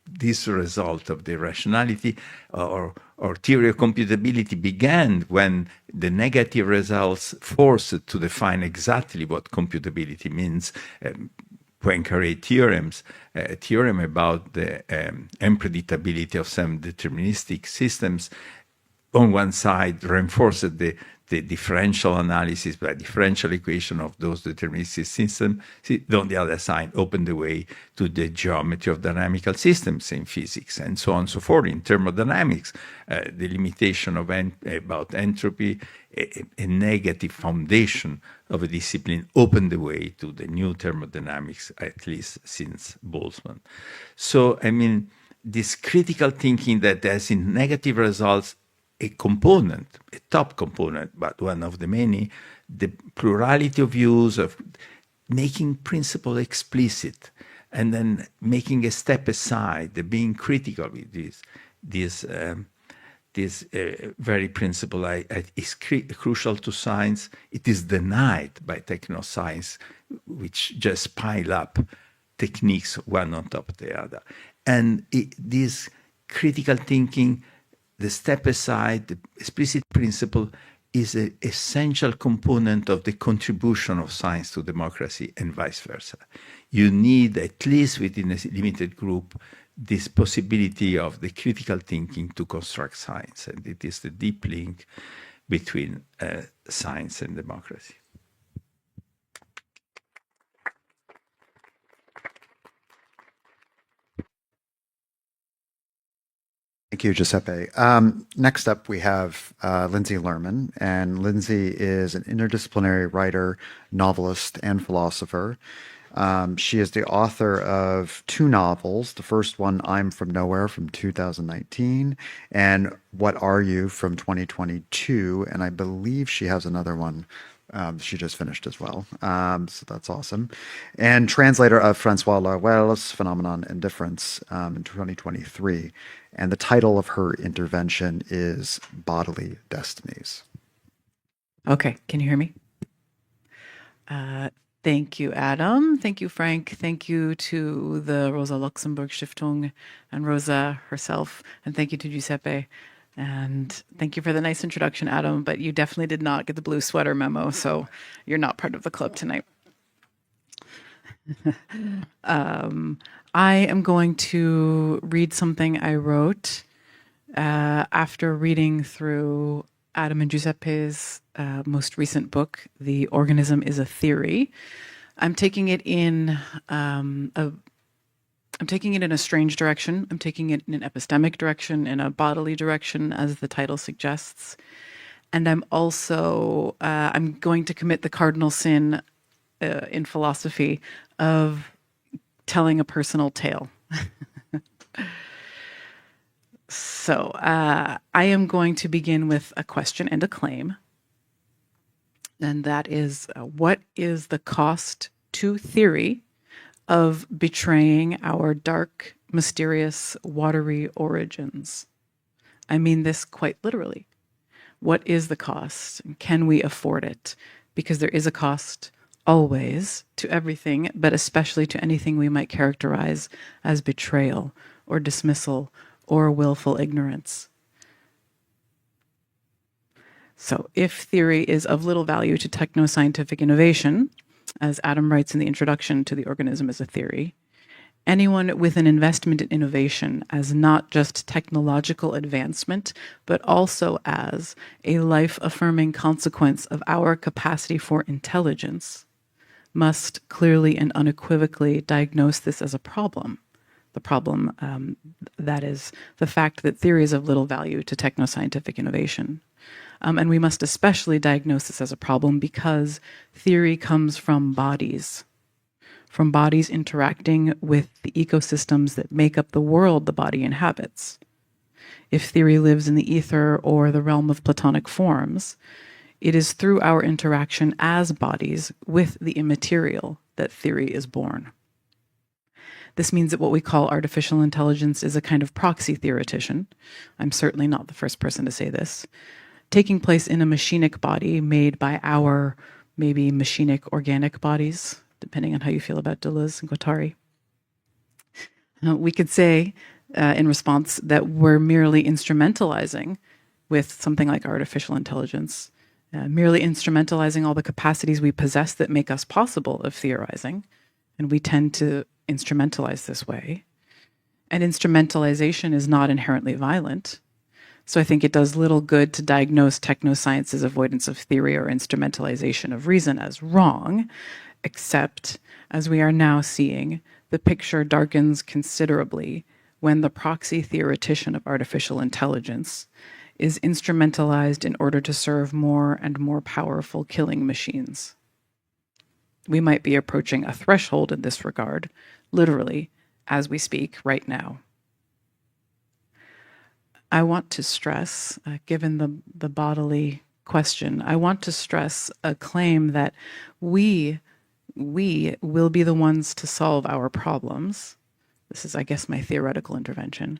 this result of the rationality, or theory of computability began when the negative results forced to define exactly what computability means. Poincaré theorems, a theorem about the unpredictability of some deterministic systems, on one side reinforced the differential analysis by differential equation of those deterministic systems. On the other side, opened the way to the geometry of dynamical systems in physics, and so on and so forth. In thermodynamics, the limitation of about entropy, a negative foundation of a discipline, opened the way to the new thermodynamics, at least since Boltzmann. So, this critical thinking that has in negative results a component, a top component, but one of the many, the plurality of views, of making principle explicit, and then making a step aside, the being critical with this very principle is crucial to science. It is denied by technoscience, which just pile up techniques one on top of the other. And this critical thinking, the step aside, the explicit principle, is an essential component of the contribution of science to democracy and vice versa. You need, at least within a limited group, this possibility of the critical thinking to construct science. And it is the deep link between science and democracy. Thank you, Giuseppe. Next up, we have Lindsay Lerman, and Lindsay is an interdisciplinary writer, novelist, and philosopher. She is the author of two novels. The first one, I'm From Nowhere, from 2019, and What Are You, from 2022. And I believe she has another one she just finished as well. So that's awesome. And translator of Francois Laruelle's Phenomenon and Difference in 2023. And the title of her intervention is Bodily, Destinies. Okay, can you hear me? Thank you, Adam. Thank you, Frank. Thank you to the Rosa Luxemburg Stiftung and Rosa herself. And thank you to Giuseppe. And thank you for the nice introduction, Adam. But you definitely did not get the blue sweater memo, so you're not part of the club tonight. I am going to read something I wrote after reading through Adam and Giuseppe's most recent book, The Organism is a Theory. I'm taking it in a strange direction. I'm taking it in an epistemic direction, in a bodily direction, as the title suggests. And I'm also I'm going to commit the cardinal sin in philosophy of telling a personal tale. So I am going to begin with a question and a claim. And that is, what is the cost to theory of betraying our dark, mysterious, watery origins? I mean this quite literally. What is the cost? Can we afford it? Because there is a cost always to everything, but especially to anything we might characterize as betrayal or dismissal or willful ignorance. So if theory is of little value to techno-scientific innovation, as Adam writes in the introduction to The Organism as a Theory, anyone with an investment in innovation as not just technological advancement, but also as a life-affirming consequence of our capacity for intelligence, must clearly and unequivocally diagnose this as a problem. The problem, that is, the fact that theory is of little value to techno-scientific innovation. And we must especially diagnose this as a problem because theory comes from bodies interacting with the ecosystems that make up the world the body inhabits. If theory lives in the ether or the realm of Platonic forms, it is through our interaction as bodies with the immaterial that theory is born. This means that what we call artificial intelligence is a kind of proxy theoretician. I'm certainly not the first person to say this. Taking place in a machinic body made by our maybe machinic organic bodies, depending on how you feel about Deleuze and Guattari. We could say in response that we're merely instrumentalizing with something like artificial intelligence, merely instrumentalizing all the capacities we possess that make us possible of theorizing. And we tend to instrumentalize this way. And instrumentalization is not inherently violent. So I think it does little good to diagnose technoscience's avoidance of theory or instrumentalization of reason as wrong, except, as we are now seeing, the picture darkens considerably when the proxy theoretician of artificial intelligence is instrumentalized in order to serve more and more powerful killing machines. We might be approaching a threshold in this regard, literally, as we speak right now. I want to stress, given the bodily question, I want to stress a claim that we will be the ones to solve our problems. This is, I guess, my theoretical intervention.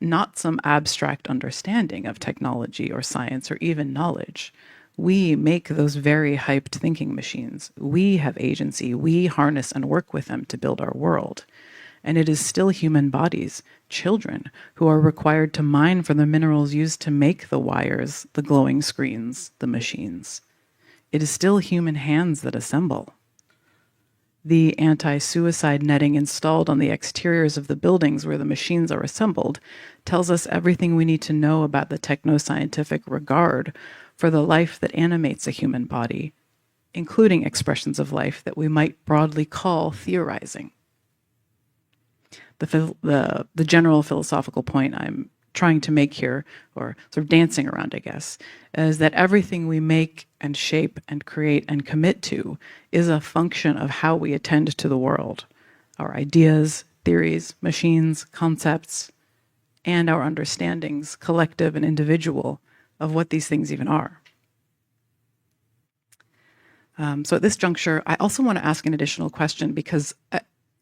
Not some abstract understanding of technology or science or even knowledge. We make those very hyped thinking machines. We have agency. We harness and work with them to build our world. and it is still human bodies, children, who are required to mine for the minerals used to make the wires, the glowing screens, the machines. It is still human hands that assemble. The anti-suicide netting installed on the exteriors of the buildings where the machines are assembled tells us everything we need to know about the techno-scientific regard for the life that animates a human body, including expressions of life that we might broadly call theorizing. The general philosophical point I'm trying to make here, or sort of dancing around, I guess, is that everything we make and shape and create and commit to is a function of how we attend to the world, our ideas, theories, machines, concepts, and our understandings, collective and individual, of what these things even are. So at this juncture, I also want to ask an additional question, because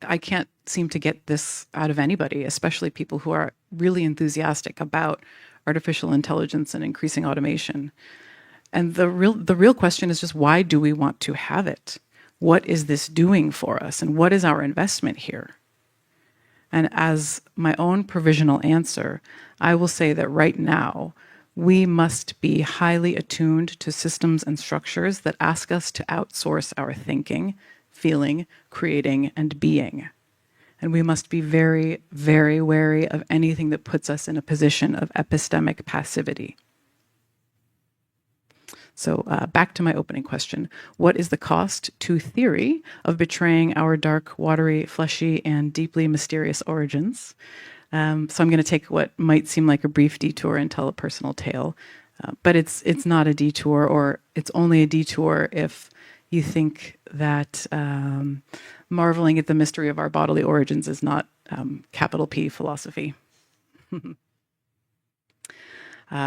I can't seem to get this out of anybody, especially people who are really enthusiastic about artificial intelligence and increasing automation. And the real question is just, why do we want to have it? What is this doing for us? And what is our investment here? And as my own provisional answer, I will say that right now, we must be highly attuned to systems and structures that ask us to outsource our thinking, feeling, creating, and being. And we must be very, very wary of anything that puts us in a position of epistemic passivity. So back to my opening question. What is the cost to theory of betraying our dark, watery, fleshy, and deeply mysterious origins? So I'm going to take what might seem like a brief detour and tell a personal tale. But it's not a detour, or it's only a detour if you think that marveling at the mystery of our bodily origins is not capital P philosophy.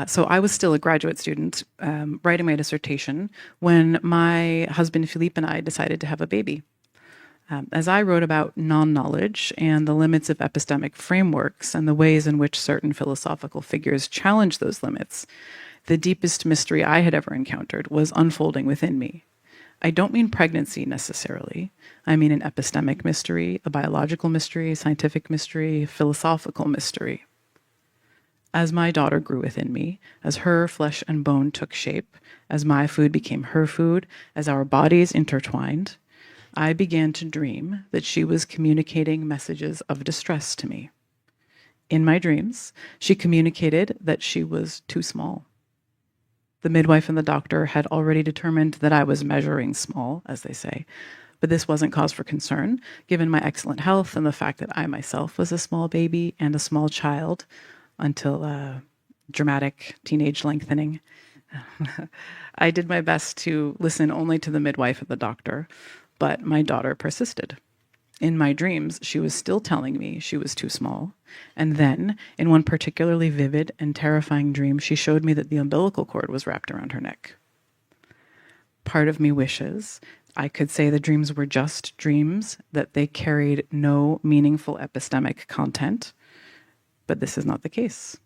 So I was still a graduate student writing my dissertation when my husband Philippe and I decided to have a baby. As I wrote about non-knowledge and the limits of epistemic frameworks and the ways in which certain philosophical figures challenge those limits, the deepest mystery I had ever encountered was unfolding within me. I don't mean pregnancy necessarily. I mean an epistemic mystery, a biological mystery, scientific mystery, philosophical mystery. As my daughter grew within me, as her flesh and bone took shape, as my food became her food, as our bodies intertwined, I began to dream that she was communicating messages of distress to me. In my dreams, she communicated that she was too small. The midwife and the doctor had already determined that I was measuring small, as they say, but this wasn't cause for concern, given my excellent health and the fact that I myself was a small baby and a small child, until dramatic teenage lengthening. I did my best to listen only to the midwife and the doctor, but my daughter persisted. In my dreams, she was still telling me she was too small. And then, in one particularly vivid and terrifying dream, she showed me that the umbilical cord was wrapped around her neck. Part of me wishes I could say the dreams were just dreams, that they carried no meaningful epistemic content, but this is not the case.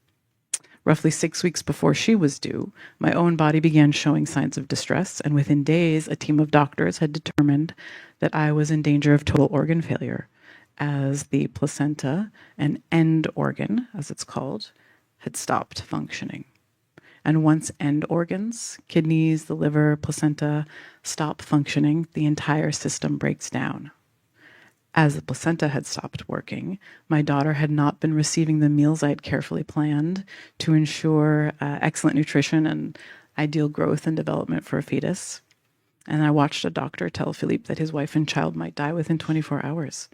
Roughly 6 weeks before she was due, my own body began showing signs of distress, and within days, a team of doctors had determined that I was in danger of total organ failure, as the placenta, an end organ, as it's called, had stopped functioning. And once end organs, kidneys, the liver, placenta, stop functioning, the entire system breaks down. As the placenta had stopped working, my daughter had not been receiving the meals I had carefully planned to ensure excellent nutrition and ideal growth and development for a fetus. And I watched a doctor tell Philippe that his wife and child might die within 24 hours.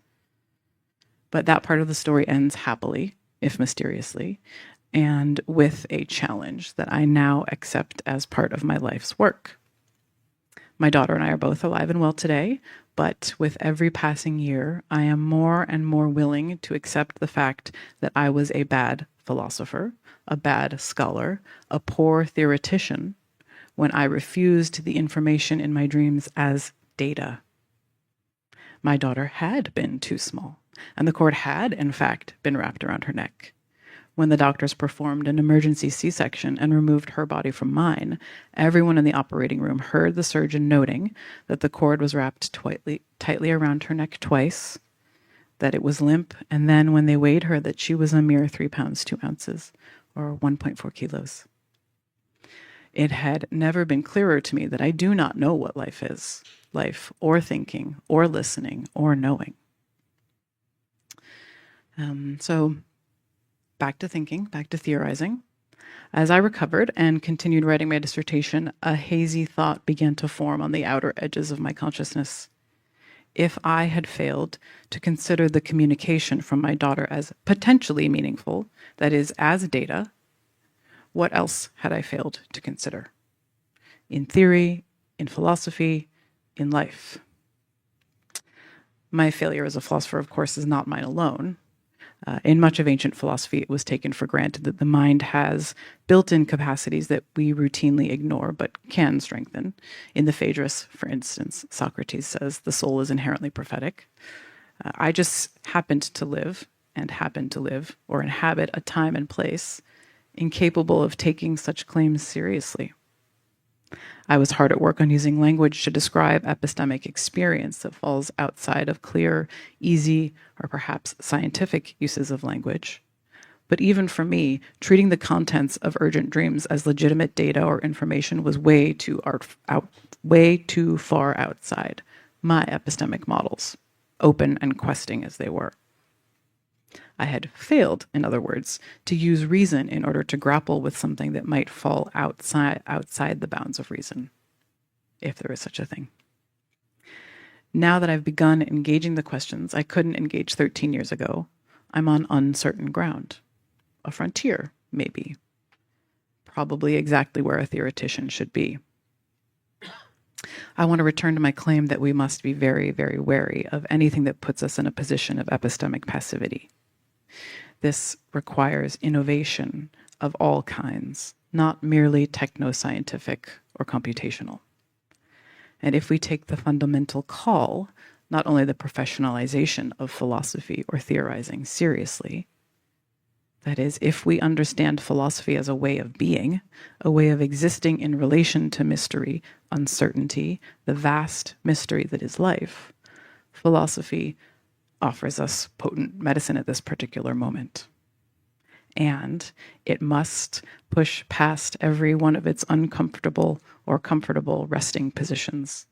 But that part of the story ends happily, if mysteriously, and with a challenge that I now accept as part of my life's work. My daughter and I are both alive and well today, but with every passing year, I am more and more willing to accept the fact that I was a bad philosopher, a bad scholar, a poor theoretician, when I refused the information in my dreams as data. My daughter had been too small, and the cord had, in fact, been wrapped around her neck. When the doctors performed an emergency C-section and removed her body from mine, everyone in the operating room heard the surgeon noting that the cord was wrapped tightly around her neck twice, that it was limp, and then when they weighed her, that she was a mere 3 pounds, 2 ounces, or 1.4 kilos. It had never been clearer to me that I do not know what life is, life or thinking or listening or knowing. So back to thinking, back to theorizing. As I recovered and continued writing my dissertation, a hazy thought began to form on the outer edges of my consciousness. If I had failed to consider the communication from my daughter as potentially meaningful, that is, as data, what else had I failed to consider? In theory, in philosophy, in life. My failure as a philosopher, of course, is not mine alone. In much of ancient philosophy, it was taken for granted that the mind has built-in capacities that we routinely ignore but can strengthen. In the Phaedrus, for instance, Socrates says the soul is inherently prophetic. I just happened to live or inhabit a time and place incapable of taking such claims seriously. I was hard at work on using language to describe epistemic experience that falls outside of clear, easy, or perhaps scientific uses of language. But even for me, treating the contents of urgent dreams as legitimate data or information was way too far outside my epistemic models, open and questing as they were. I had failed, in other words, to use reason in order to grapple with something that might fall outside the bounds of reason, if there is such a thing. Now that I've begun engaging the questions I couldn't engage 13 years ago, I'm on uncertain ground. A frontier, maybe. Probably exactly where a theoretician should be. I want to return to my claim that we must be very, very wary of anything that puts us in a position of epistemic passivity. This requires innovation of all kinds, not merely techno-scientific or computational. And if we take the fundamental call, not only the professionalization of philosophy or theorizing seriously, that is, if we understand philosophy as a way of being, a way of existing in relation to mystery, uncertainty, the vast mystery that is life, philosophy offers us potent medicine at this particular moment. And it must push past every one of its uncomfortable or comfortable resting positions,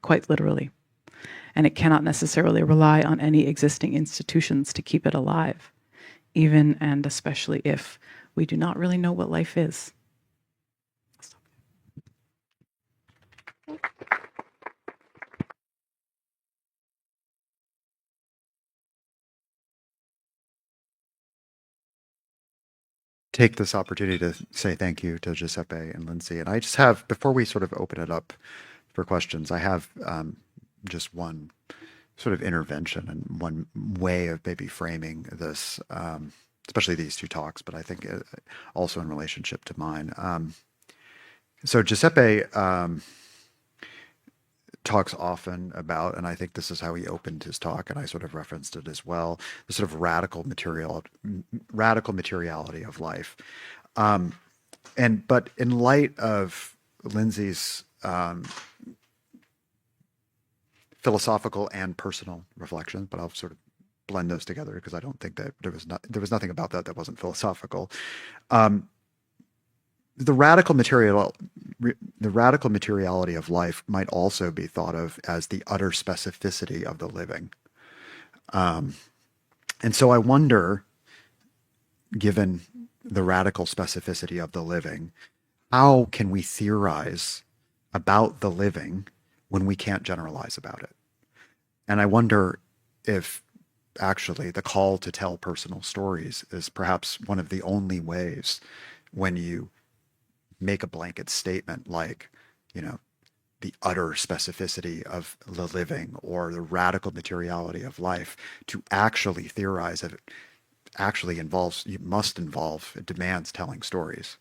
quite literally. And it cannot necessarily rely on any existing institutions to keep it alive, even and especially if we do not really know what life is. Take this opportunity to say thank you to Giuseppe and Lindsay. And I just have, before we sort of open it up for questions, I have just one sort of intervention and one way of maybe framing this, especially these two talks, but I think also in relationship to mine. So Giuseppe talks often about, and I think this is how he opened his talk, and I sort of referenced it as well, the sort of radical materiality of life. But in light of Lindsay's philosophical and personal reflections, but I'll sort of blend those together because I don't think that there was nothing about that wasn't philosophical. The radical materiality of life might also be thought of as the utter specificity of the living. And so I wonder, given the radical specificity of the living, how can we theorize about the living when we can't generalize about it? And I wonder if actually the call to tell personal stories is perhaps one of the only ways when you make a blanket statement like, the utter specificity of the living or the radical materiality of life, to actually theorize that it actually it demands telling stories.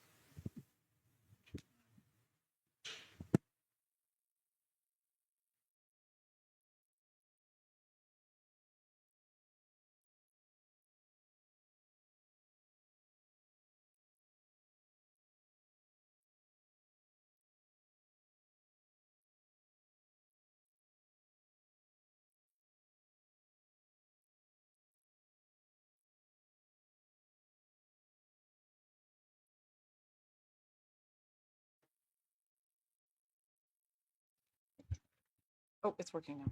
Oh, it's working now.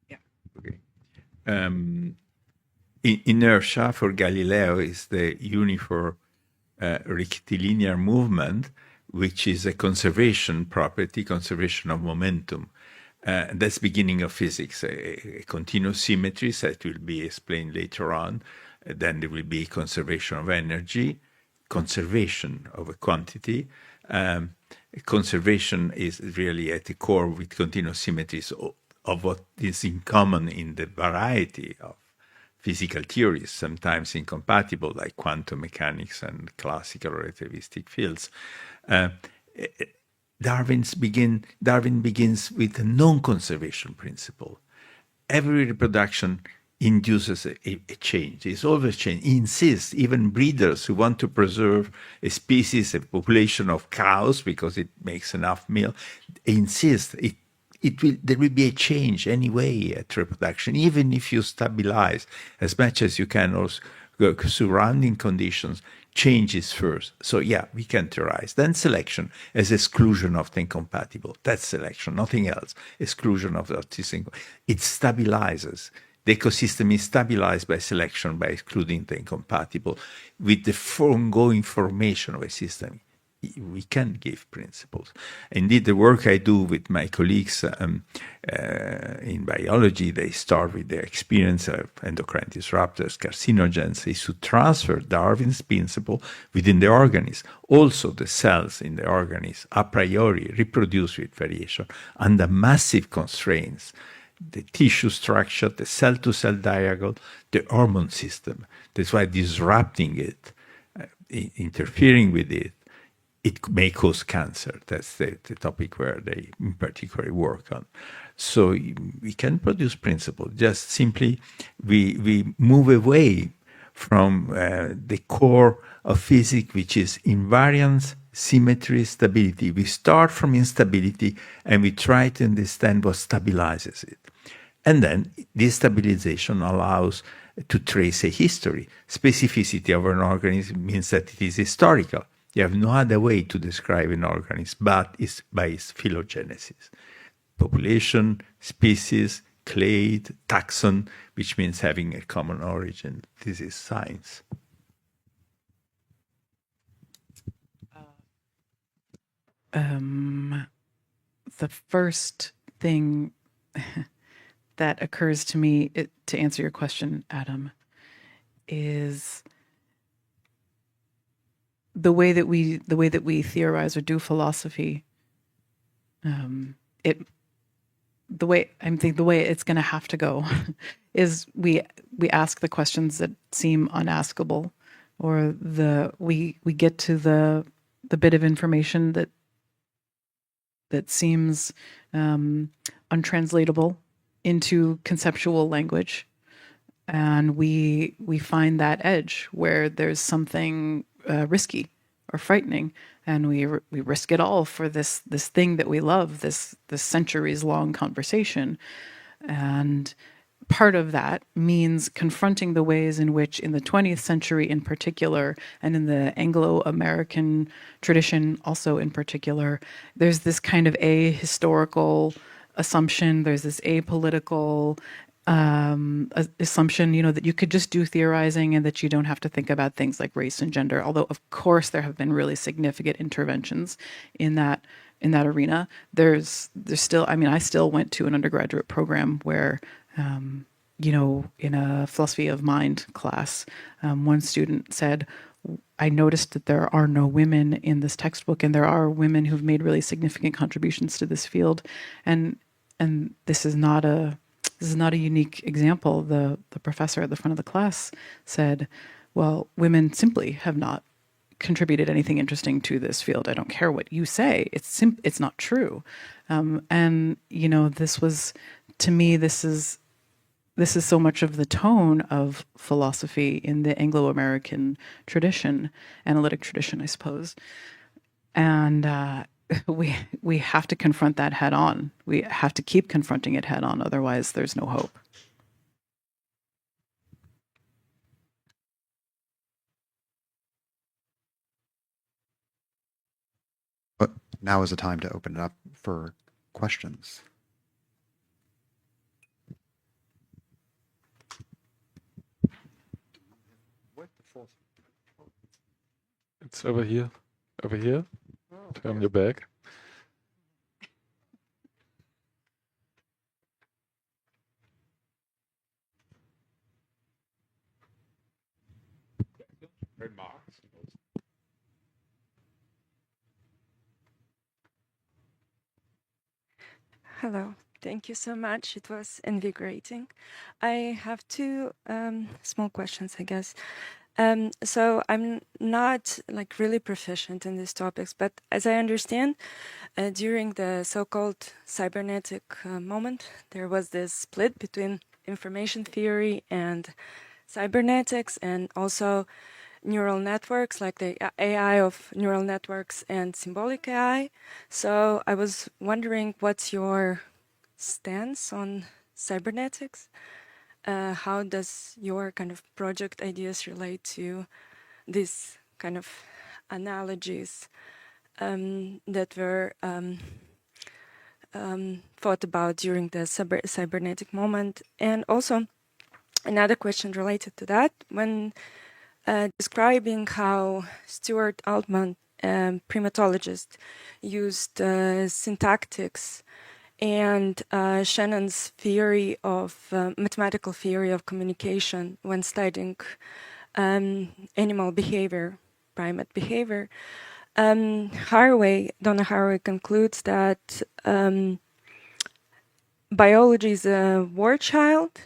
Yeah. Okay. Inertia for Galileo is the uniform rectilinear movement, which is a conservation property, conservation of momentum. That's beginning of physics, a continuous symmetry that will be explained later on. Then there will be conservation of energy, conservation of a quantity. Conservation is really at the core with continuous symmetries of what is in common in the variety of physical theories, sometimes incompatible, like quantum mechanics and classical relativistic fields. Darwin begins with a non-conservation principle. Every reproduction induces a change. It's always change. He insists, even breeders who want to preserve a species, a population of cows because it makes enough milk, insist there will be a change anyway at reproduction, even if you stabilize as much as you can. Also, surrounding conditions changes first. So yeah, we can theorize. Then selection as exclusion of the incompatible. That's selection, nothing else. Exclusion of the it stabilizes. The ecosystem is stabilized by selection, by excluding the incompatible. With the ongoing formation of a system, we can give principles. Indeed, the work I do with my colleagues in biology, they start with their experience of endocrine disruptors, carcinogens, is to transfer Darwin's principle within the organism. Also, the cells in the organism a priori reproduce with variation under massive constraints. The tissue structure, the cell-to-cell diagonal, the hormone system. That's why disrupting it, interfering with it may cause cancer. That's the topic where they in particular work on. So we can produce principles. Just simply we move away from the core of physics, which is invariance, symmetry, stability. We start from instability and we try to understand what stabilizes it. And then this stabilization allows to trace a history. Specificity of an organism means that it is historical. You have no other way to describe an organism but it's by its phylogenesis. Population, species, clade, taxon, which means having a common origin. This is science. The first thing that occurs to me to answer your question, Adam, is the way that we theorize or do philosophy. The way it's going to have to go is we ask the questions that seem unaskable, or we get to the bit of information that seems untranslatable into conceptual language, and we find that edge where there's something risky or frightening, and we risk it all for this thing that we love, this centuries long conversation. And part of that means confronting the ways in which, in the 20th century in particular, and in the Anglo-American tradition also in particular, there's this kind of ahistorical assumption, there's this apolitical assumption, that you could just do theorizing and that you don't have to think about things like race and gender. Although, of course, there have been really significant interventions in that arena. There's still, I still went to an undergraduate program where, in a philosophy of mind class, one student said, I noticed that there are no women in this textbook, and there are women who've made really significant contributions to this field. And this is not a unique example. The professor at the front of the class said, well, women simply have not contributed anything interesting to this field. I don't care what you say. It's not true. And, this was, to me, this is so much of the tone of philosophy in the Anglo-American tradition, analytic tradition, I suppose. And we have to confront that head on. We have to keep confronting it head on. Otherwise, there's no hope. But now is the time to open it up for questions. It's over here. Over here. Turn your back. Remarks. Hello. Thank you so much. It was invigorating. I have two small questions, I guess. So I'm not like really proficient in these topics, but as I understand, during the so-called cybernetic moment, there was this split between information theory and cybernetics, and also neural networks, like the AI of neural networks and symbolic AI. So I was wondering, what's your stance on cybernetics? How does your kind of project ideas relate to these kind of analogies that were thought about during the cybernetic moment? And also, another question related to that, when describing how Stuart Altman, primatologist, used syntactics and Shannon's theory of mathematical theory of communication when studying animal behavior, primate behavior, Donna Haraway concludes that biology is a war child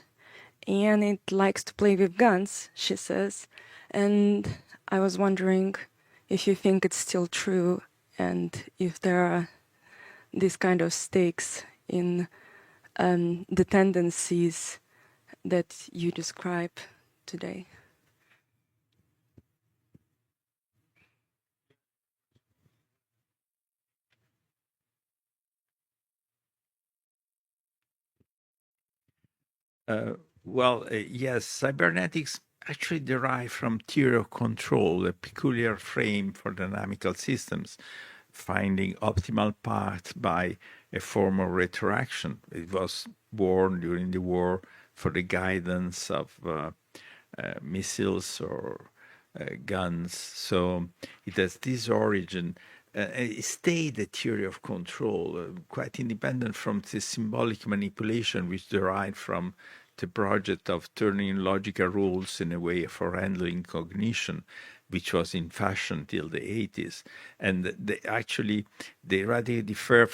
and it likes to play with guns, she says. And I was wondering if you think it's still true and if there are these kind of stakes in the tendencies that you describe today. Yes, cybernetics actually derive from theory of control, a peculiar frame for dynamical systems, finding optimal path by a form of retroaction. It was born during the war for the guidance of missiles or guns. So it has this origin. It stayed a theory of control, quite independent from the symbolic manipulation which derived from the project of turning logical rules in a way for handling cognition, which was in fashion till the 80s. And they radically differ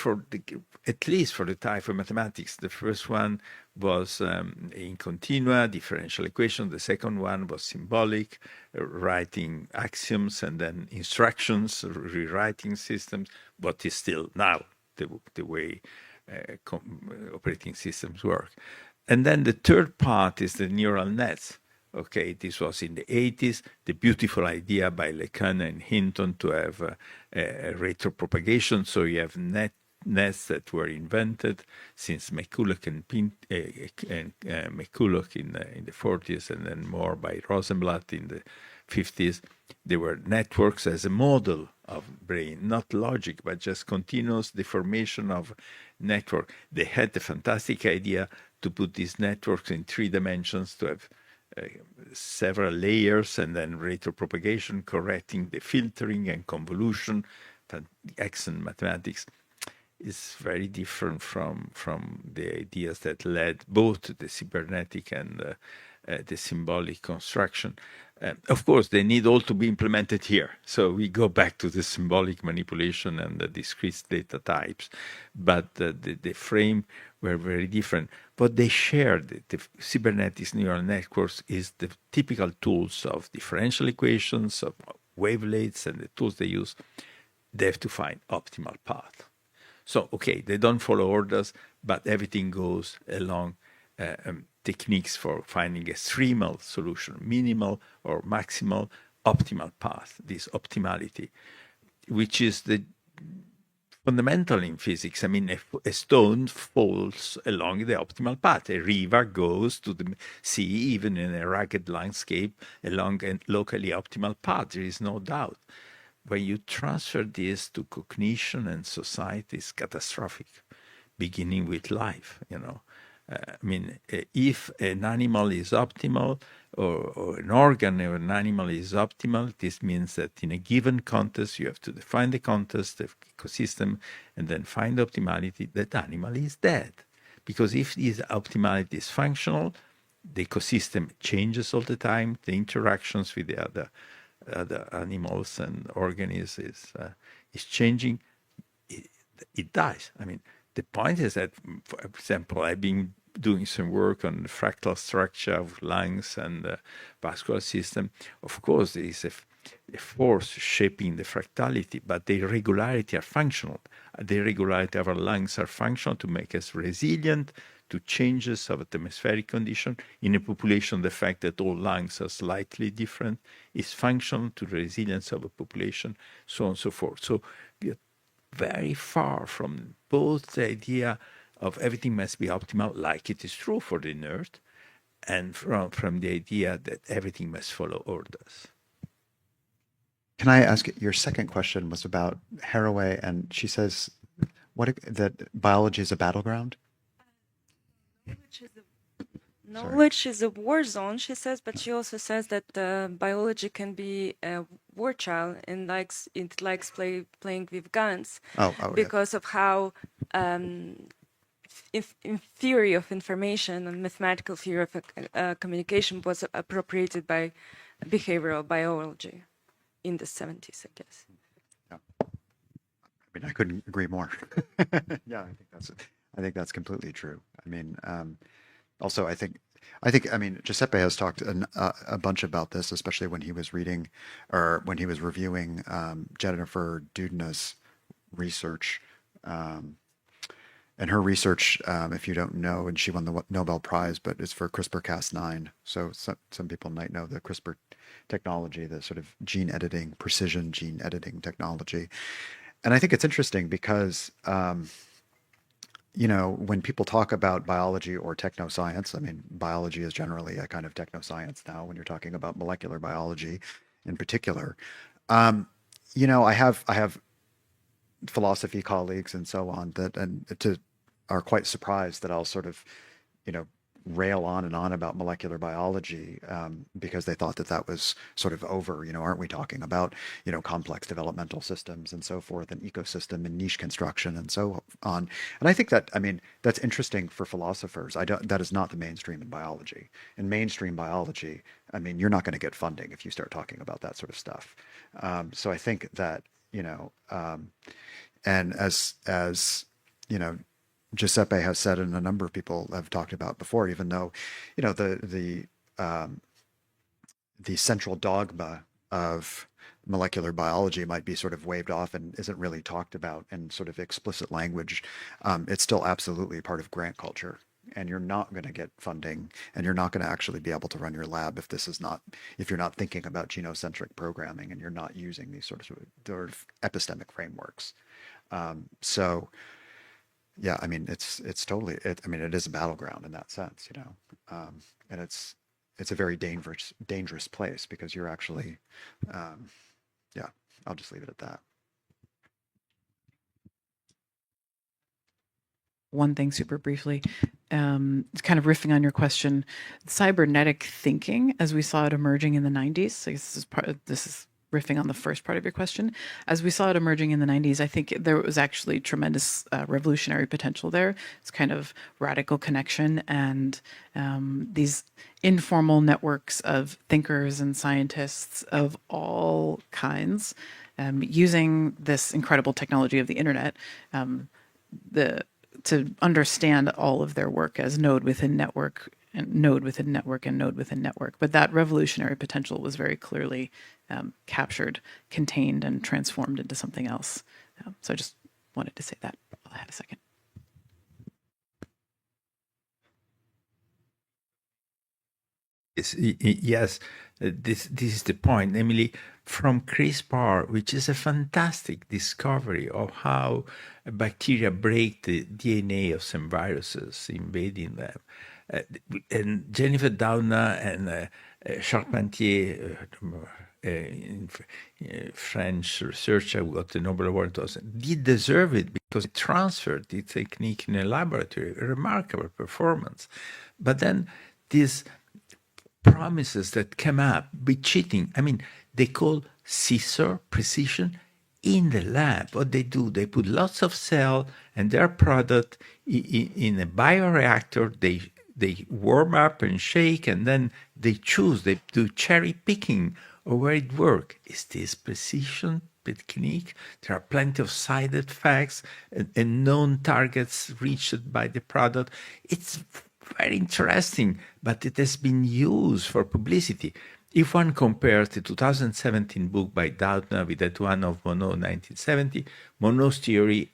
at least for the type of mathematics. The first one was in continua, differential equation. The second one was symbolic, writing axioms and then instructions, rewriting systems, but is still now the way operating systems work. And then the third part is the neural nets. Okay, this was in the 80s, the beautiful idea by LeCun and Hinton to have a retropropagation. So you have nets that were invented since McCulloch and McCulloch in the 40s, and then more by Rosenblatt in the 50s. They were networks as a model of brain, not logic, but just continuous deformation of network. They had the fantastic idea to put these networks in 3 dimensions, to have several layers and then retropropagation, correcting the filtering and convolution. Excellent mathematics is very different from the ideas that led both to the cybernetic and the symbolic construction. Of course, they need all to be implemented here. So we go back to the symbolic manipulation and the discrete data types. But the frame were very different. What they shared, the cybernetics neural networks, is the typical tools of differential equations, of wavelets, and the tools they use. They have to find optimal path. So, okay, they don't follow orders, but everything goes along techniques for finding a streamal solution, minimal or maximal optimal path, this optimality, which is the fundamental in physics. I mean, a stone falls along the optimal path. A river goes to the sea, even in a rugged landscape, along a locally optimal path. There is no doubt. When you transfer this to cognition and society, it's catastrophic, beginning with life, you know. I mean, if an animal is optimal or an organ or an animal is optimal, this means that in a given context, you have to define the context, the ecosystem, and then find optimality. That animal is dead. Because if this optimality is functional, the ecosystem changes all the time. The interactions with the other animals and organisms is changing. It dies. I mean, the point is that, for example, I've been doing some work on the fractal structure of lungs and the vascular system. Of course, there is a force shaping the fractality, but the irregularity are functional. The irregularity of our lungs are functional to make us resilient to changes of atmospheric condition. In a population, the fact that all lungs are slightly different is functional to the resilience of a population, so on and so forth. So we are very far from both the idea of everything must be optimal, like it is true for the inert, and from the idea that everything must follow orders. Can I ask, your second question was about Haraway, and she says that biology is a battleground? Knowledge is a war zone, she says, but she also says that biology can be a war child and it likes playing with guns because of how in theory of information and mathematical theory of communication was appropriated by behavioral biology in the 70s, I guess. Yeah. I mean, I couldn't agree more. Yeah, I think that's completely true. I mean, also, I think, I mean, Giuseppe has talked a bunch about this, especially when he was reading or when he was reviewing Jennifer Doudna's research. And her research, if you don't know, and she won the Nobel Prize, but it's for CRISPR-Cas9. So some people might know the CRISPR technology, the sort of gene editing, precision gene editing technology. And I think it's interesting because, you know, when people talk about biology or technoscience, I mean, biology is generally a kind of technoscience now when you're talking about molecular biology in particular. You know, I have philosophy colleagues and so on that are quite surprised that I'll sort of, you know, rail on and on about molecular biology because they thought that was sort of over. You know, aren't we talking about, you know, complex developmental systems and so forth, and ecosystem and niche construction and so on. And I think that, I mean, that's interesting for philosophers. That is not the mainstream in biology. In mainstream biology, I mean, you're not going to get funding if you start talking about that sort of stuff. So I think that, you know, and as you know, Giuseppe has said, and a number of people have talked about before, even though, you know, the central dogma of molecular biology might be sort of waved off and isn't really talked about in sort of explicit language, it's still absolutely part of grant culture. And you're not going to get funding, and you're not going to actually be able to run your lab if you're not thinking about genocentric programming and you're not using these sort of epistemic frameworks. So, yeah, I mean, it's totally. I mean, it is a battleground in that sense, you know, and it's a very dangerous place because you're actually, yeah. I'll just leave it at that. One thing super briefly, kind of riffing on your question, cybernetic thinking, as we saw it emerging in the 90s, so this is riffing on the first part of your question. As we saw it emerging in the 90s, I think there was actually tremendous revolutionary potential there. It's kind of radical connection and these informal networks of thinkers and scientists of all kinds using this incredible technology of the internet, to understand all of their work as node within network and node within network and node within network. But that revolutionary potential was very clearly captured, contained, and transformed into something else. So I just wanted to say that while I had a second. Yes, this is the point, namely from CRISPR, which is a fantastic discovery of how bacteria break the DNA of some viruses, invading them. And Jennifer Doudna and Charpentier, French researcher who got the Nobel Award, did deserve it because it transferred the technique in a laboratory, a remarkable performance. But then this promises that come up with cheating. I mean, they call scissor precision in the lab. What they do, they put lots of cell and their product in a bioreactor. They warm up and shake, and then they choose. They do cherry picking or where it works. Is this precision technique? There are plenty of side effects and known targets reached by the product. It's very interesting, but it has been used for publicity. If one compares the 2017 book by Doudna with that one of Monod 1970, Monod's theory,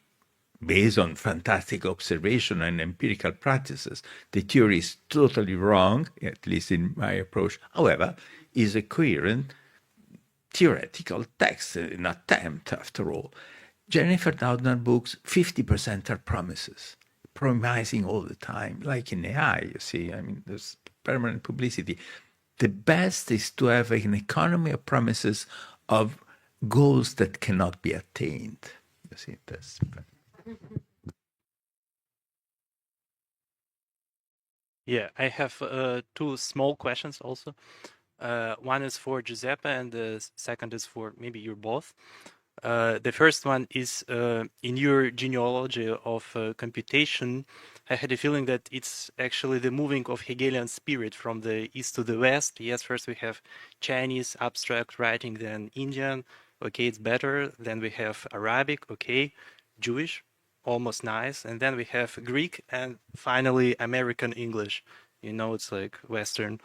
based on fantastic observation and empirical practices, the theory is totally wrong, at least in my approach. However, is a coherent theoretical text, an attempt after all. Jennifer Doudna books, 50% are promises, promising all the time, like in AI, you see. I mean, there's permanent publicity. The best is to have an economy of promises of goals that cannot be attained. You see, that's... Yeah, I have two small questions also. One is for Giuseppe, and the second is for maybe you both. The first one is in your genealogy of computation, I had a feeling that it's actually the moving of Hegelian spirit from the east to the west. Yes, first we have Chinese abstract writing, then Indian. Okay, it's better. Then we have Arabic. Okay, Jewish, almost nice. And then we have Greek, and finally American English. You know, it's like Western.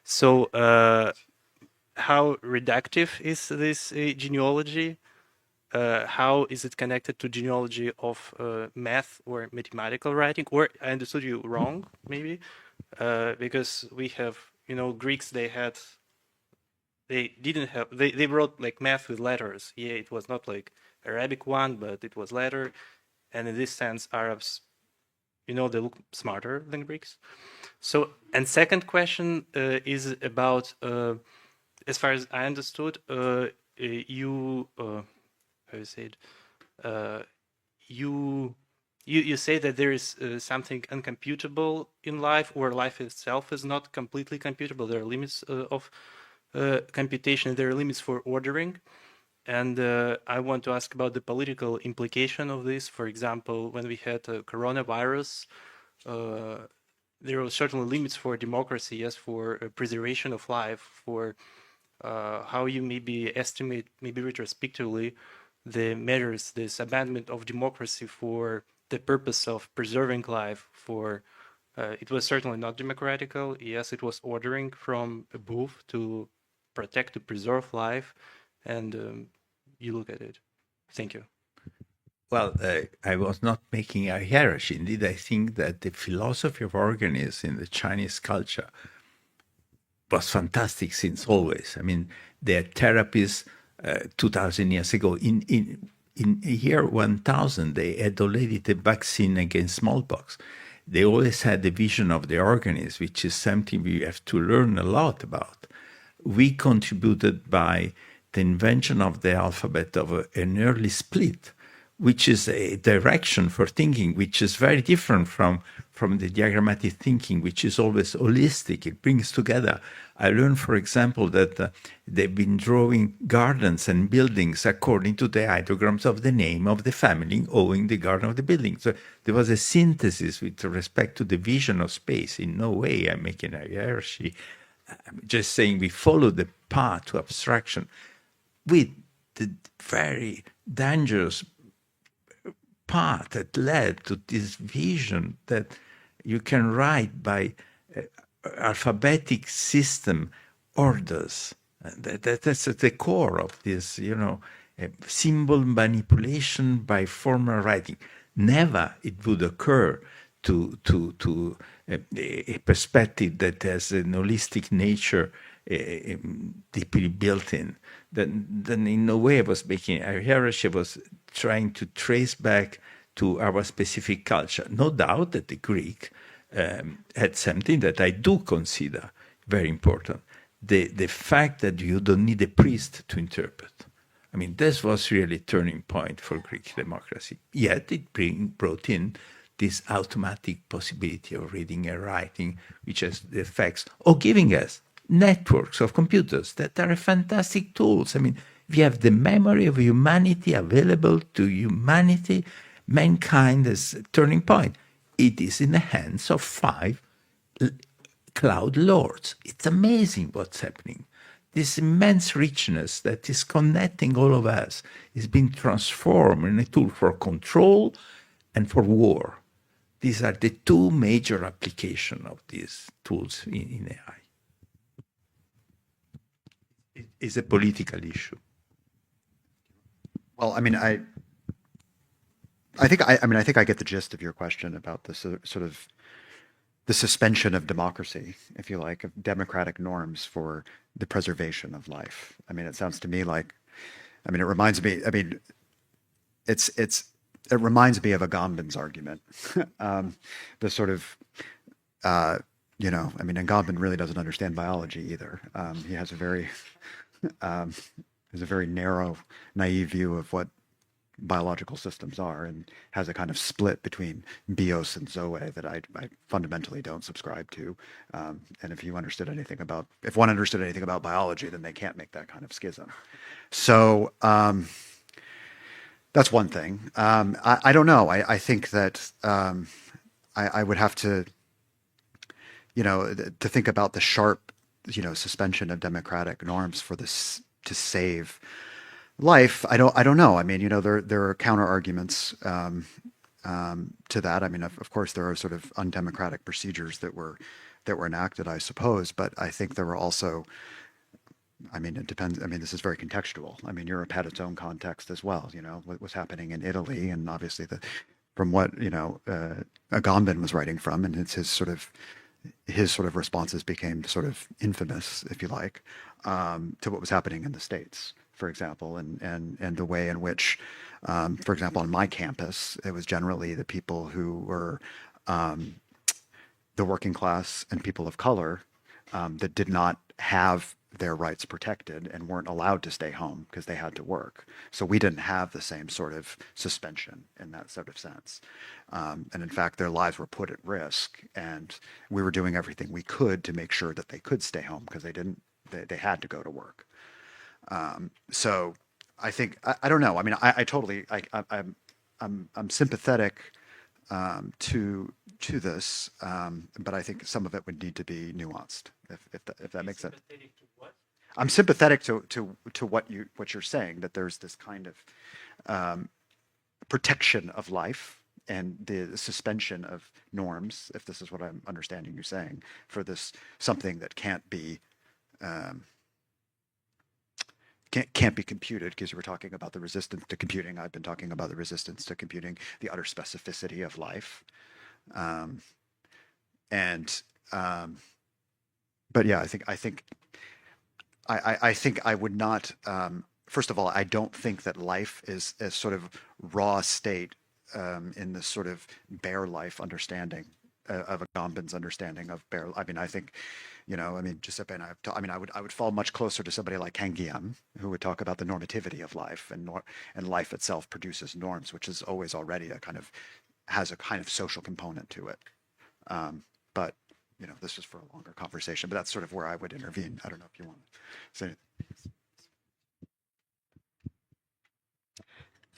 So how reductive is this genealogy? How is it connected to genealogy of math or mathematical writing? Or I understood you wrong, maybe, because we have, Greeks, they wrote like math with letters. Yeah, it was not like Arabic one, but it was letter. And in this sense, Arabs, they look smarter than Greeks. So, and second question is about, as far as I understood, you say that there is something uncomputable in life, or life itself is not completely computable. There are limits of computation. There are limits for ordering. And I want to ask about the political implication of this. For example, when we had coronavirus, there were certainly limits for democracy, yes, for preservation of life, for how you maybe estimate, maybe retrospectively, the measures, this abandonment of democracy for the purpose of preserving life. For it was certainly not democratical. Yes, it was ordering from above to protect, to preserve life, and you look at it. Thank you. Well, I was not making a hierarchy. Indeed, I think that the philosophy of organisms in the Chinese culture was fantastic since always. I mean, their therapies 2,000 years ago, in year 1000, they had already the vaccine against smallpox. They always had the vision of the organism, which is something we have to learn a lot about. We contributed by the invention of the alphabet of an early split, which is a direction for thinking, which is very different from the diagrammatic thinking, which is always holistic. It brings together. I learned, for example, that they've been drawing gardens and buildings according to the ideograms of the name of the family owning the garden of the building. So there was a synthesis with respect to the vision of space. In no way I'm making a hierarchy. I'm just saying we follow the path to abstraction with the very dangerous path that led to this vision that you can write by alphabetic system orders. That's at the core of this, symbol manipulation by formal writing. Never it would occur to a perspective that has an holistic nature deeply built in. Then in no way I was making a hierarchy. I was trying to trace back to our specific culture. No doubt that the Greek had something that I do consider very important. The fact that you don't need a priest to interpret. I mean, this was really a turning point for Greek democracy. Yet it brought in this automatic possibility of reading and writing, which has the effects of giving us networks of computers that are fantastic tools. I mean, we have the memory of humanity available to humanity, mankind as a turning point. It is in the hands of 5 cloud lords. It's amazing what's happening. This immense richness that is connecting all of us is being transformed in a tool for control and for war. These are the 2 major applications of these tools in AI. It is a political issue. Well, I mean, I think I get the gist of your question about the sort of the suspension of democracy, if you like, of democratic norms for the preservation of life. I mean, it sounds to me like, I mean, it reminds me. I mean, it reminds me of Agamben's argument. The sort of, I mean, Agamben really doesn't understand biology either. He has a very narrow, naive view of what biological systems are, and has a kind of split between bios and zoe that I fundamentally don't subscribe to. And if one understood anything about biology, then they can't make that kind of schism. So that's one thing. I don't know. I think that I would have to, to think about the sharp, suspension of democratic norms for this to save life. I don't know. I mean, there are counter arguments to that. I mean, of course, there are sort of undemocratic procedures that were enacted, I suppose. But I think there were also, I mean, it depends. I mean, this is very contextual. I mean, Europe had its own context as well. What was happening in Italy, and obviously from what Agamben was writing from, and it's his sort of responses became sort of infamous, if you like, to what was happening in the States, for example, and the way in which, for example, on my campus, it was generally the people who were the working class and people of color that did not have their rights protected and weren't allowed to stay home because they had to work. So we didn't have the same sort of suspension in that sort of sense. And in fact, their lives were put at risk, and we were doing everything we could to make sure that they could stay home because they had to go to work. So I think, I don't know. I mean, I'm sympathetic to this, but I think some of it would need to be nuanced, if that makes sense. I'm sympathetic to what you're saying, that there's this kind of protection of life and the suspension of norms, if this is what I'm understanding you saying, for this something that can't be computed, because you were talking about the resistance to computing. I've been talking about the resistance to computing, the utter specificity of life. But yeah, I think I would not. First of all, I don't think that life is a sort of raw state in this sort of bare life understanding of Agamben's understanding of bare. I mean, I think, I mean, Giuseppe and I would fall much closer to somebody like Canguilhem, who would talk about the normativity of life, and life itself produces norms, which is always already has a kind of social component to it. But this is for a longer conversation, but that's sort of where I would intervene. I don't know if you want to say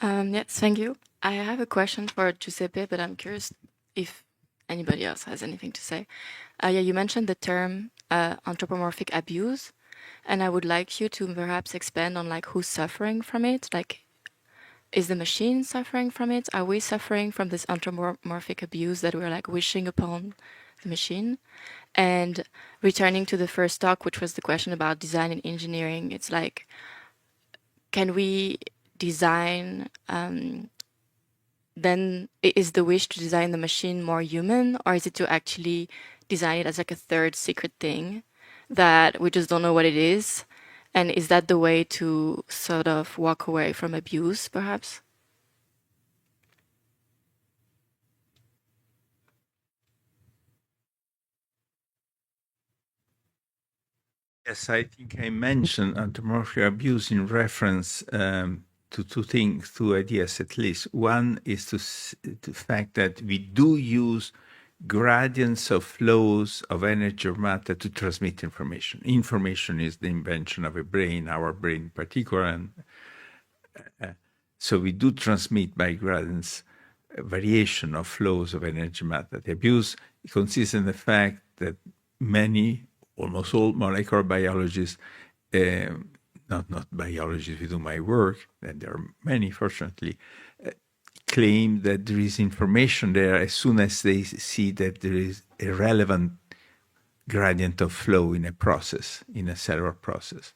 anything. Yes, thank you. I have a question for Giuseppe, but I'm curious if anybody else has anything to say. Yeah, you mentioned the term anthropomorphic abuse, and I would like you to perhaps expand on who's suffering from it. Is the machine suffering from it? Are we suffering from this anthropomorphic abuse that we're wishing upon the machine? And returning to the first talk, which was the question about design and engineering, it's can we design, then is the wish to design the machine more human, or is it to actually design it as a third secret thing that we just don't know what it is? And is that the way to sort of walk away from abuse, perhaps? Yes, I think I mentioned anthropomorphic abuse in reference to two ideas at least. One is the fact that we do use gradients of flows of energy or matter to transmit information. Information is the invention of a brain, our brain in particular, and so we do transmit by gradients a variation of flows of energy matter. The abuse consists in the fact that many, almost all molecular biologists, not biologists who do my work, and there are many, fortunately, claim that there is information there as soon as they see that there is a relevant gradient of flow in a process, in a cellular process.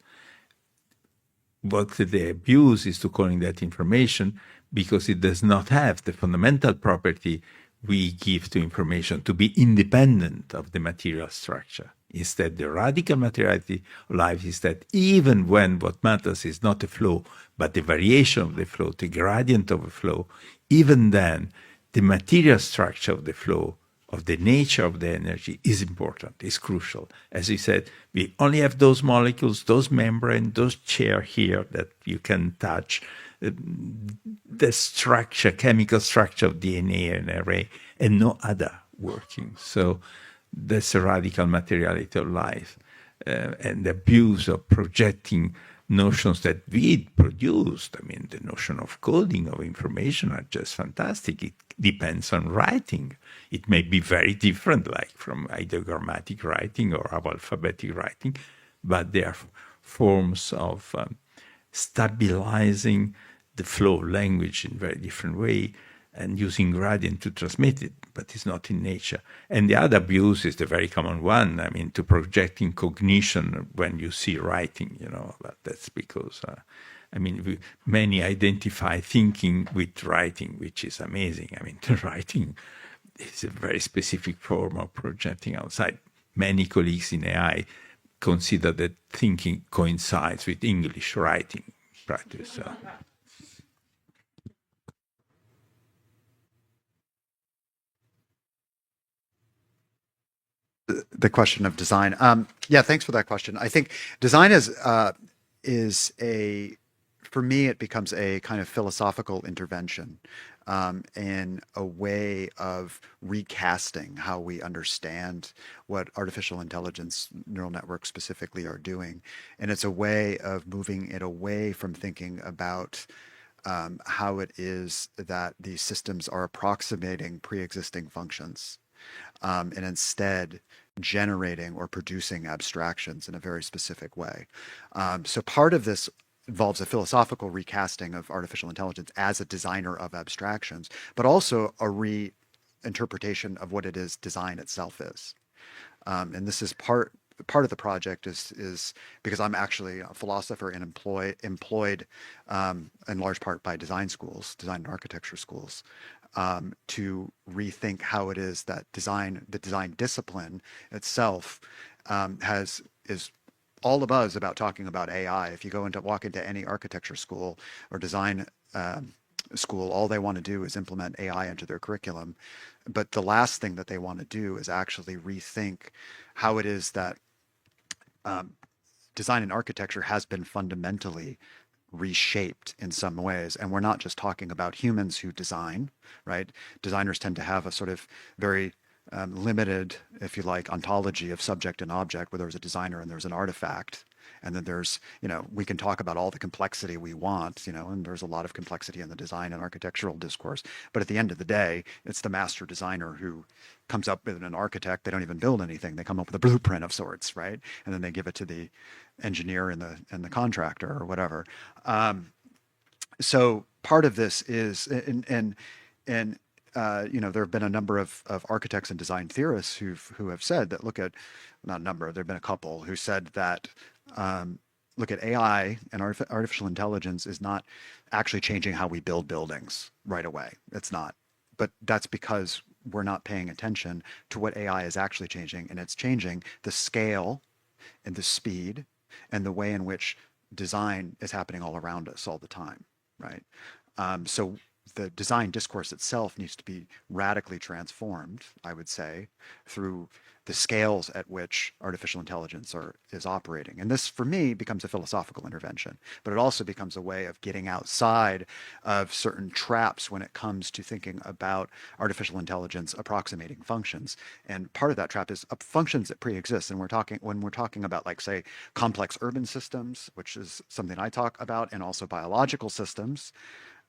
What they abuse is to calling that information because it does not have the fundamental property we give to information to be independent of the material structure. Instead, the radical materiality of life is that even when what matters is not the flow, but the variation of the flow, the gradient of a flow, even then, the material structure of the flow, of the nature of the energy is important, is crucial. As you said, we only have those molecules, those membrane, those chair here that you can touch, the structure, chemical structure of DNA and array, and no other working. So that's a radical materiality of life. And the abuse of projecting notions that we produced. I mean, the notion of coding, of information are just fantastic. It depends on writing. It may be very different, like from ideogrammatic writing or alphabetic writing, but they are forms of stabilizing the flow of language in a very different way and using gradient to transmit it, but it's not in nature. And the other abuse is the very common one, I mean, to projecting cognition when you see writing, but that's because, many identify thinking with writing, which is amazing. I mean, the writing is a very specific form of projecting outside. Many colleagues in AI consider that thinking coincides with English writing practice. The question of design. Yeah, thanks for that question. I think design is for me, it becomes a kind of philosophical intervention in a way of recasting how we understand what artificial intelligence neural networks specifically are doing. And it's a way of moving it away from thinking about how it is that these systems are approximating pre-existing functions. And instead generating or producing abstractions in a very specific way. So part of this involves a philosophical recasting of artificial intelligence as a designer of abstractions, but also a reinterpretation of what it is design itself is. And this is part of the project is because I'm actually a philosopher and employed in large part by design schools, design and architecture schools, to rethink how it is that the design discipline itself is all a buzz about talking about AI. If you walk into any architecture school or design school, all they want to do is implement AI into their curriculum. But the last thing that they want to do is actually rethink how it is that design and architecture has been fundamentally reshaped in some ways. And we're not just talking about humans who design, right? Designers tend to have a sort of very limited, if you like, ontology of subject and object, where there's a designer and there's an artifact. And then there's, we can talk about all the complexity we want, and there's a lot of complexity in the design and architectural discourse. But at the end of the day, it's the master designer who comes up with an architect. They don't even build anything. They come up with a blueprint of sorts, right? And then they give it to the engineer and the contractor or whatever. So part of this is, there have been a number of architects and design theorists who have said that not a number, there have been a couple who said that look at AI and artificial intelligence is not actually changing how we build buildings right away. It's not. But that's because we're not paying attention to what AI is actually changing, and it's changing the scale and the speed and the way in which design is happening all around us all the time, right? So the design discourse itself needs to be radically transformed, I would say, through the scales at which artificial intelligence is operating. And this, for me, becomes a philosophical intervention, but it also becomes a way of getting outside of certain traps when it comes to thinking about artificial intelligence approximating functions. And part of that trap is functions that pre-exist. And when we're talking about, like, say, complex urban systems, which is something I talk about, and also biological systems,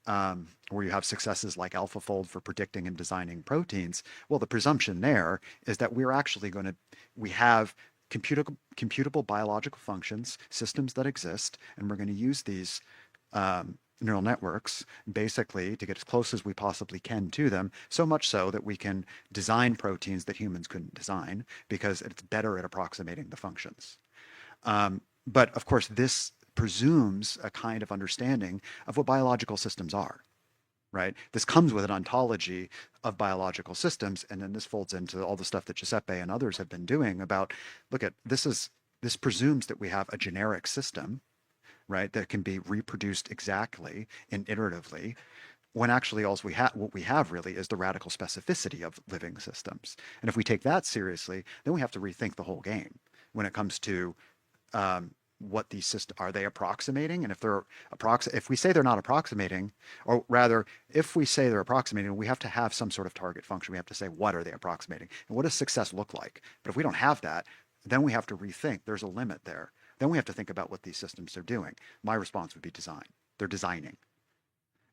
where you have successes like AlphaFold for predicting and designing proteins. Well, the presumption there is that we have computable biological functions, systems that exist, and we're going to use these neural networks basically to get as close as we possibly can to them, so much so that we can design proteins that humans couldn't design because it's better at approximating the functions. But of course, this presumes a kind of understanding of what biological systems are, right? This comes with an ontology of biological systems, and then this folds into all the stuff that Giuseppe and others have been doing about, this presumes that we have a generic system, right, that can be reproduced exactly and iteratively, when actually what we have really is the radical specificity of living systems. And if we take that seriously, then we have to rethink the whole game when it comes to what these systems are. They approximating? And if we say they're not approximating, or rather, if we say they're approximating, we have to have some sort of target function. We have to say, what are they approximating? And what does success look like? But if we don't have that, then we have to rethink. There's a limit there. Then we have to think about what these systems are doing. My response would be design. They're designing.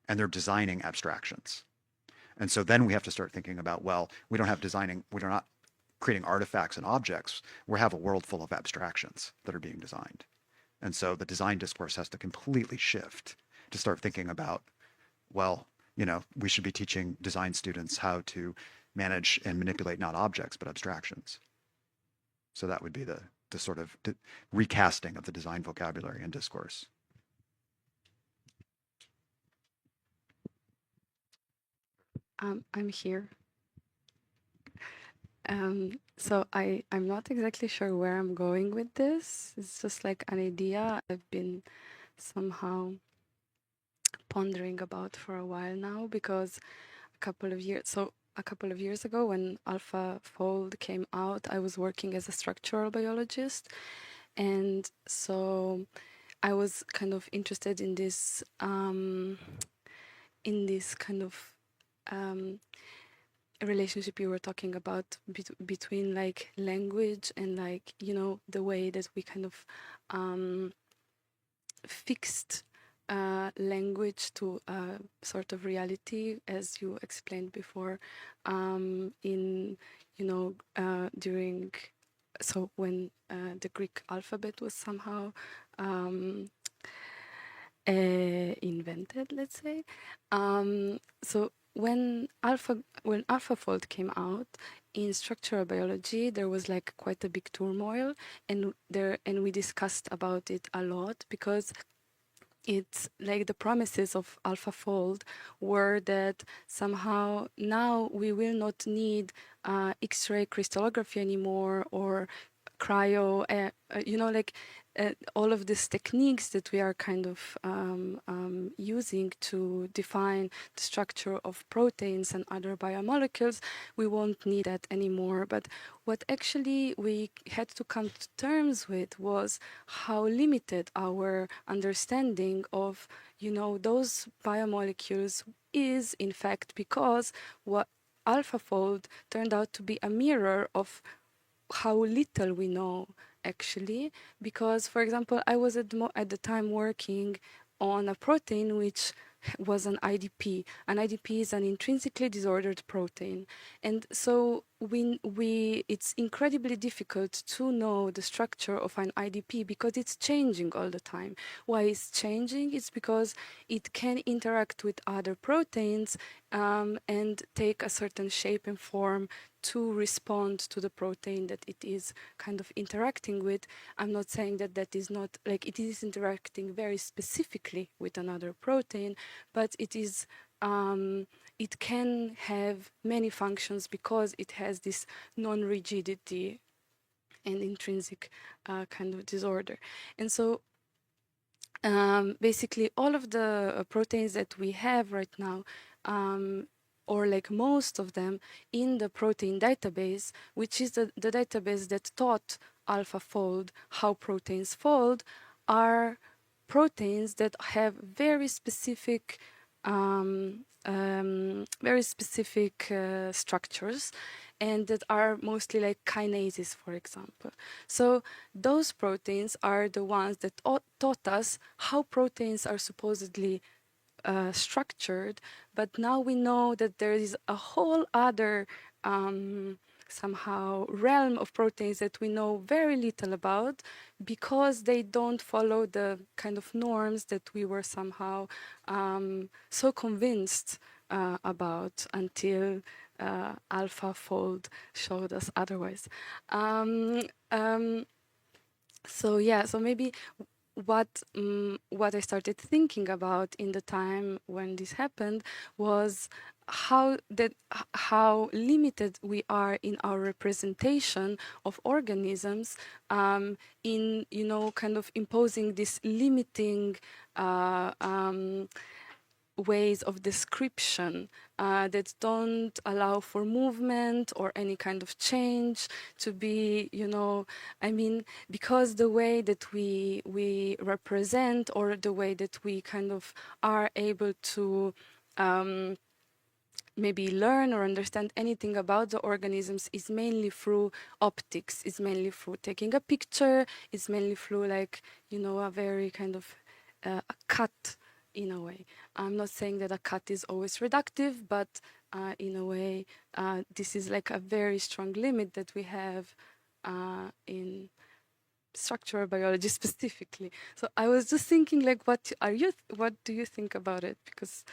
And they're designing abstractions. And so then we have to start thinking about, well, we're not creating artifacts and objects. We have a world full of abstractions that are being designed. And so the design discourse has to completely shift to start thinking about, well, we should be teaching design students how to manage and manipulate not objects, but abstractions. So that would be the sort of recasting of the design vocabulary and discourse. I'm here. So I'm not exactly sure where I'm going with this. It's just like an idea I've been somehow pondering about for a while now, because a couple of years ago when AlphaFold came out, I was working as a structural biologist. And so I was kind of interested in this kind of relationship you were talking about between like language and like, the way that we kind of fixed language to a sort of reality, as you explained before, when the Greek alphabet was somehow invented, let's say. So when AlphaFold came out in structural biology, there was like quite a big turmoil, and we discussed about it a lot, because it's like the promises of AlphaFold were that somehow now we will not need X-ray crystallography anymore, or cryo, all of these techniques that we are kind of using to define the structure of proteins and other biomolecules. We won't need that anymore. But what actually we had to come to terms with was how limited our understanding of, those biomolecules is, in fact, because what AlphaFold turned out to be a mirror of how little we know, actually. Because, for example, I was at the time working on a protein which was an IDP. An IDP is an intrinsically disordered protein. And so it's incredibly difficult to know the structure of an IDP because it's changing all the time. Why it's changing? It's because it can interact with other proteins and take a certain shape and form to respond to the protein that it is kind of interacting with. I'm not saying that is not, like, it is interacting very specifically with another protein, but it is it can have many functions because it has this non-rigidity and intrinsic kind of disorder. And so basically all of the proteins that we have right now, or like most of them, in the protein database, which is the database that taught AlphaFold how proteins fold, are proteins that have very specific structures, and that are mostly like kinases, for example. So those proteins are the ones that taught us how proteins are supposedly structured, but now we know that there is a whole other somehow realm of proteins that we know very little about, because they don't follow the kind of norms that we were somehow so convinced about until AlphaFold showed us otherwise. So maybe what I started thinking about in the time when this happened was how limited we are in our representation of organisms, in kind of imposing this limiting ways of description that don't allow for movement or any kind of change to be, because the way that we represent, or the way that we kind of are able to maybe learn or understand anything about the organisms is mainly through optics, is mainly through taking a picture, is mainly through like, a very kind of a cut, in a way. I'm not saying that a cut is always reductive, but in a way, this is like a very strong limit that we have in structural biology specifically. So I was just thinking, like, what do you think about it? Because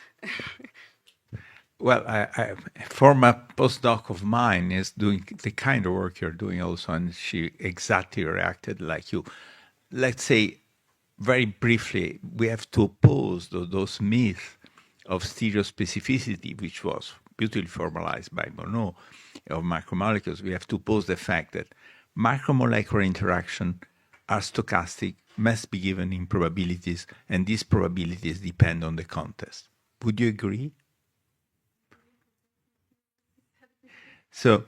well, a former postdoc of mine is doing the kind of work you're doing also, and she exactly reacted like you. Let's say, very briefly, we have to oppose those myths of stereospecificity, which was beautifully formalized by Monod, of macromolecules. We have to oppose the fact that macromolecular interaction are stochastic, must be given in probabilities, and these probabilities depend on the context. Would you agree? So,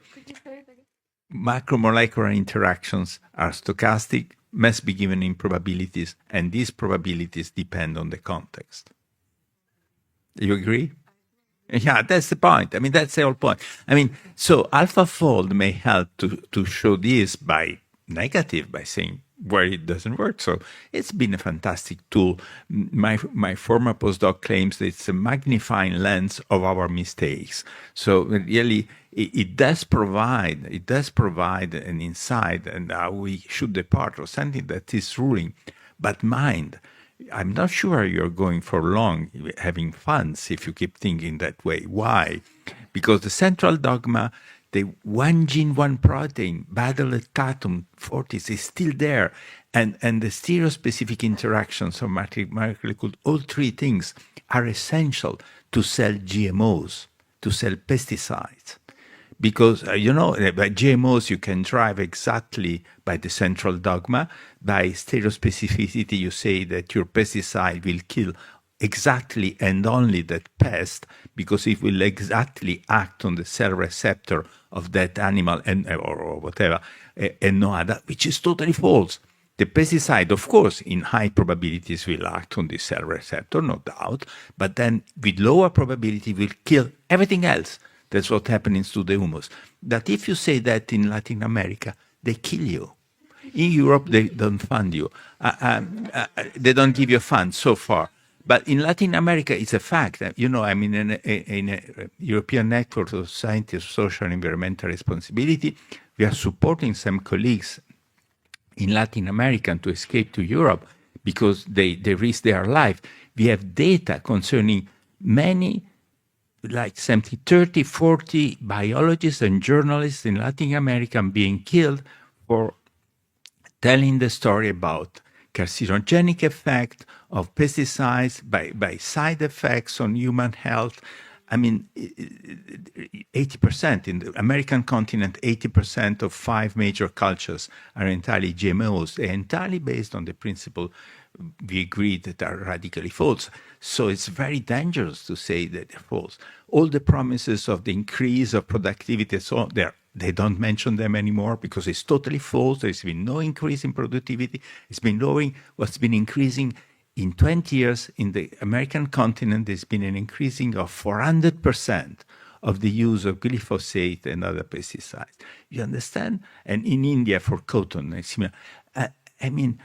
macromolecular interactions are stochastic, must be given in probabilities, and these probabilities depend on the context. You agree? Yeah, that's the point. I mean, that's the whole point. I mean, so AlphaFold may help to show this by negative, by saying where it doesn't work. So it's been a fantastic tool. My former postdoc claims that it's a magnifying lens of our mistakes. So really, it does provide an insight and how we should depart or something that is ruling. But mind, I'm not sure you're going for long having fun if you keep thinking that way. Why? Because the central dogma, the one gene, one protein, Bodily datum 40s is still there. And the stereospecific interactions of molecular, all three things are essential to sell GMOs, to sell pesticides. Because, by GMOs, you can drive exactly by the central dogma. By stereospecificity, you say that your pesticide will kill exactly and only that pest, because it will exactly act on the cell receptor of that animal or whatever, and no other, which is totally false. The pesticide, of course, in high probabilities will act on the cell receptor, no doubt, but then with lower probability will kill everything else. That's what happens to the humus. That if you say that in Latin America, they kill you. In Europe, they don't fund you. They don't give you funds so far. But in Latin America, it's a fact. In a European network of scientists of social and environmental responsibility, we are supporting some colleagues in Latin America to escape to Europe because they risk their life. We have data concerning many, like 30, 40 biologists and journalists in Latin America being killed for telling the story about carcinogenic effect of pesticides by side effects on human health. I mean, 80% in the American continent, 80% of 5 major cultures are entirely GMOs. They're entirely based on the principle we agree that are radically false. So it's very dangerous to say that they're false. All the promises of the increase of productivity, so on, they don't mention them anymore because it's totally false. There's been no increase in productivity. It's been lowering. What's been increasing in 20 years in the American continent, there's been an increasing of 400% of the use of glyphosate and other pesticides. You understand? And in India for cotton, it's similar. I mean,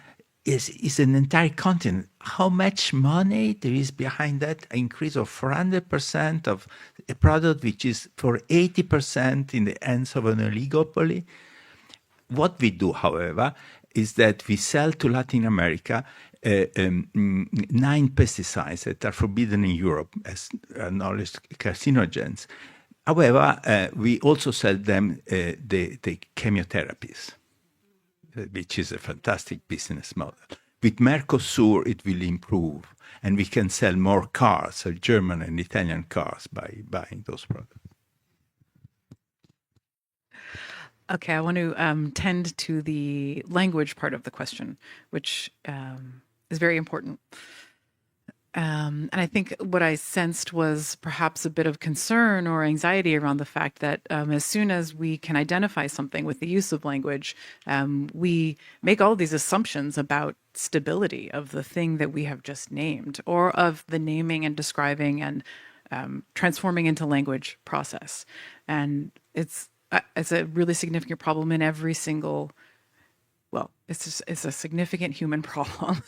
is an entire continent. How much money there is behind that increase of 400% of a product which is for 80% in the hands of an oligopoly? What we do, however, is that we sell to Latin America 9 pesticides that are forbidden in Europe as acknowledged carcinogens. However, we also sell them the chemotherapies, which is a fantastic business model. With Mercosur, it will improve, and we can sell more cars, German and Italian cars, by buying those products. Okay, I want to tend to the language part of the question, which is very important. And I think what I sensed was perhaps a bit of concern or anxiety around the fact that as soon as we can identify something with the use of language, we make all these assumptions about stability of the thing that we have just named, or of the naming and describing and transforming into language process. And it's a really significant problem in every single, well, it's a significant human problem.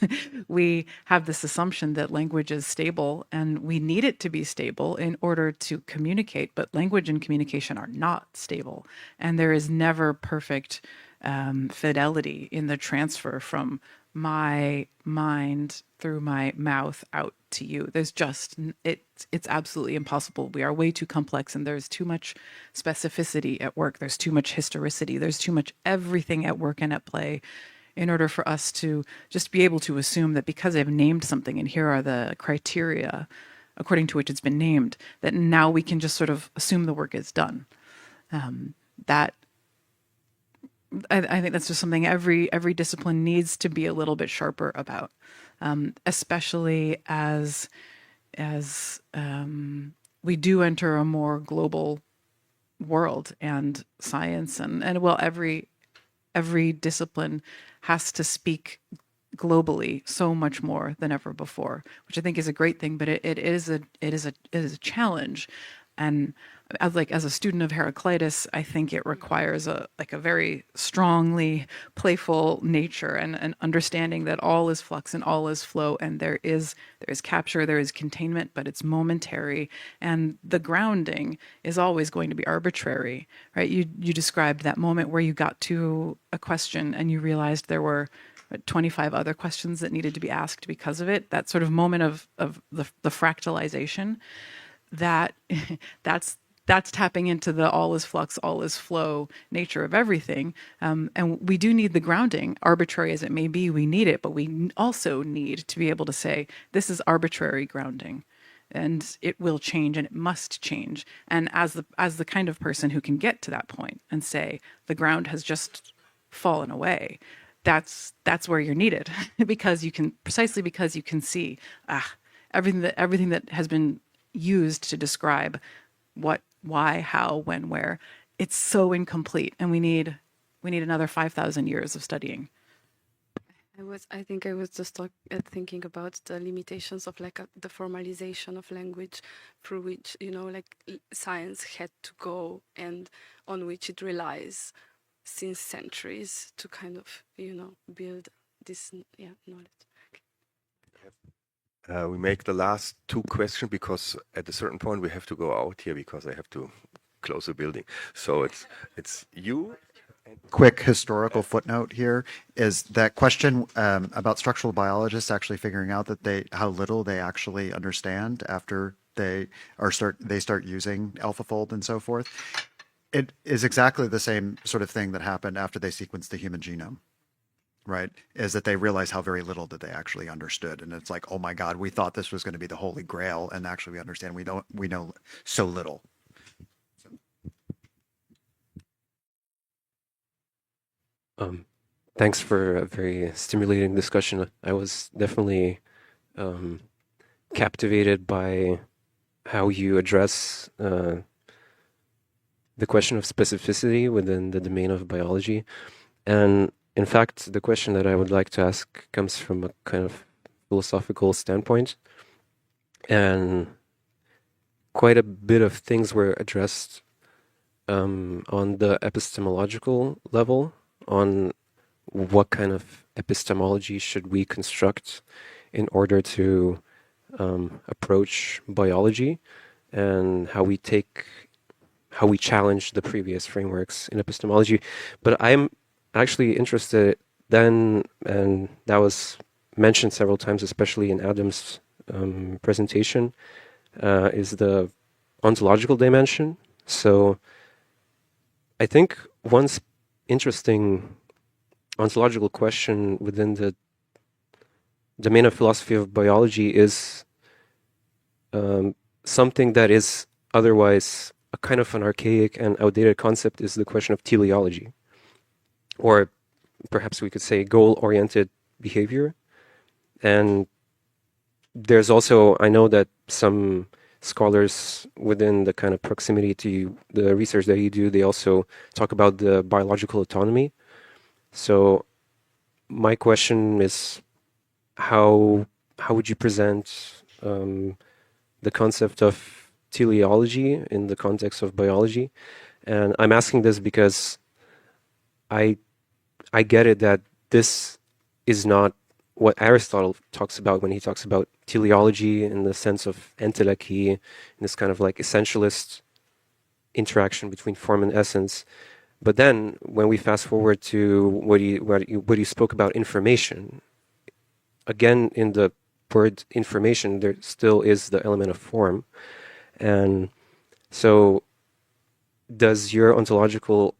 We have this assumption that language is stable, and we need it to be stable in order to communicate, but language and communication are not stable. And there is never perfect fidelity in the transfer from my mind through my mouth out to you. There's just, it's absolutely impossible. We are way too complex, and there's too much specificity at work. There's too much historicity. There's too much everything at work and at play in order for us to just be able to assume that because I've named something and here are the criteria according to which it's been named, that now we can just sort of assume the work is done. I think that's just something every discipline needs to be a little bit sharper about, especially as we do enter a more global world, and science and well, every discipline has to speak globally so much more than ever before, which I think is a great thing, but it is a challenge. And as a student of Heraclitus, I think it requires a very strongly playful nature and an understanding that all is flux and all is flow, and there is capture, there is containment, but it's momentary, and the grounding is always going to be arbitrary, right? You described that moment where you got to a question and you realized there were 25 other questions that needed to be asked because of it. That sort of moment of the fractalization, that's tapping into the all is flux, all is flow nature of everything. And we do need the grounding, arbitrary as it may be, we need it, but we also need to be able to say, this is arbitrary grounding, and it will change and it must change. And as the kind of person who can get to that point and say, the ground has just fallen away, that's where you're needed, because you can see everything that has been used to describe what, why, how, when, where, it's so incomplete, and we need another 5,000 years of studying. I think I was just thinking about the limitations of the formalization of language through which science had to go, and on which it relies since centuries to kind of build this knowledge. We make the last two questions because at a certain point we have to go out here because I have to close the building. So it's you. Quick historical footnote here is that question about structural biologists actually figuring out that how little they actually understand after they start using AlphaFold and so forth. It is exactly the same sort of thing that happened after they sequenced the human genome, right? Is that they realized how very little that they actually understood, and it's like, oh my God, we thought this was going to be the holy grail, and actually we understand we know so little. Thanks for a very stimulating discussion. I was definitely captivated by how you address the question of specificity within the domain of biology. And in fact, the question that I would like to ask comes from a kind of philosophical standpoint. And quite a bit of things were addressed on the epistemological level, on what kind of epistemology should we construct in order to approach biology, and how we challenge the previous frameworks in epistemology. But I'm actually interested then, and that was mentioned several times, especially in Adam's presentation, is the ontological dimension. So I think one interesting ontological question within the domain of philosophy of biology is something that is otherwise a kind of an archaic and outdated concept, is the question of teleology, or perhaps we could say goal-oriented behavior. And there's also, I know that some scholars within the kind of proximity to the research that you do, they also talk about the biological autonomy. So my question is, how would you present the concept of teleology in the context of biology? And I'm asking this because I get it that this is not what Aristotle talks about when he talks about teleology in the sense of entelechy, in this kind of like essentialist interaction between form and essence. But then when we fast forward to what you spoke about information, again, in the word information, there still is the element of form. And so does your ontological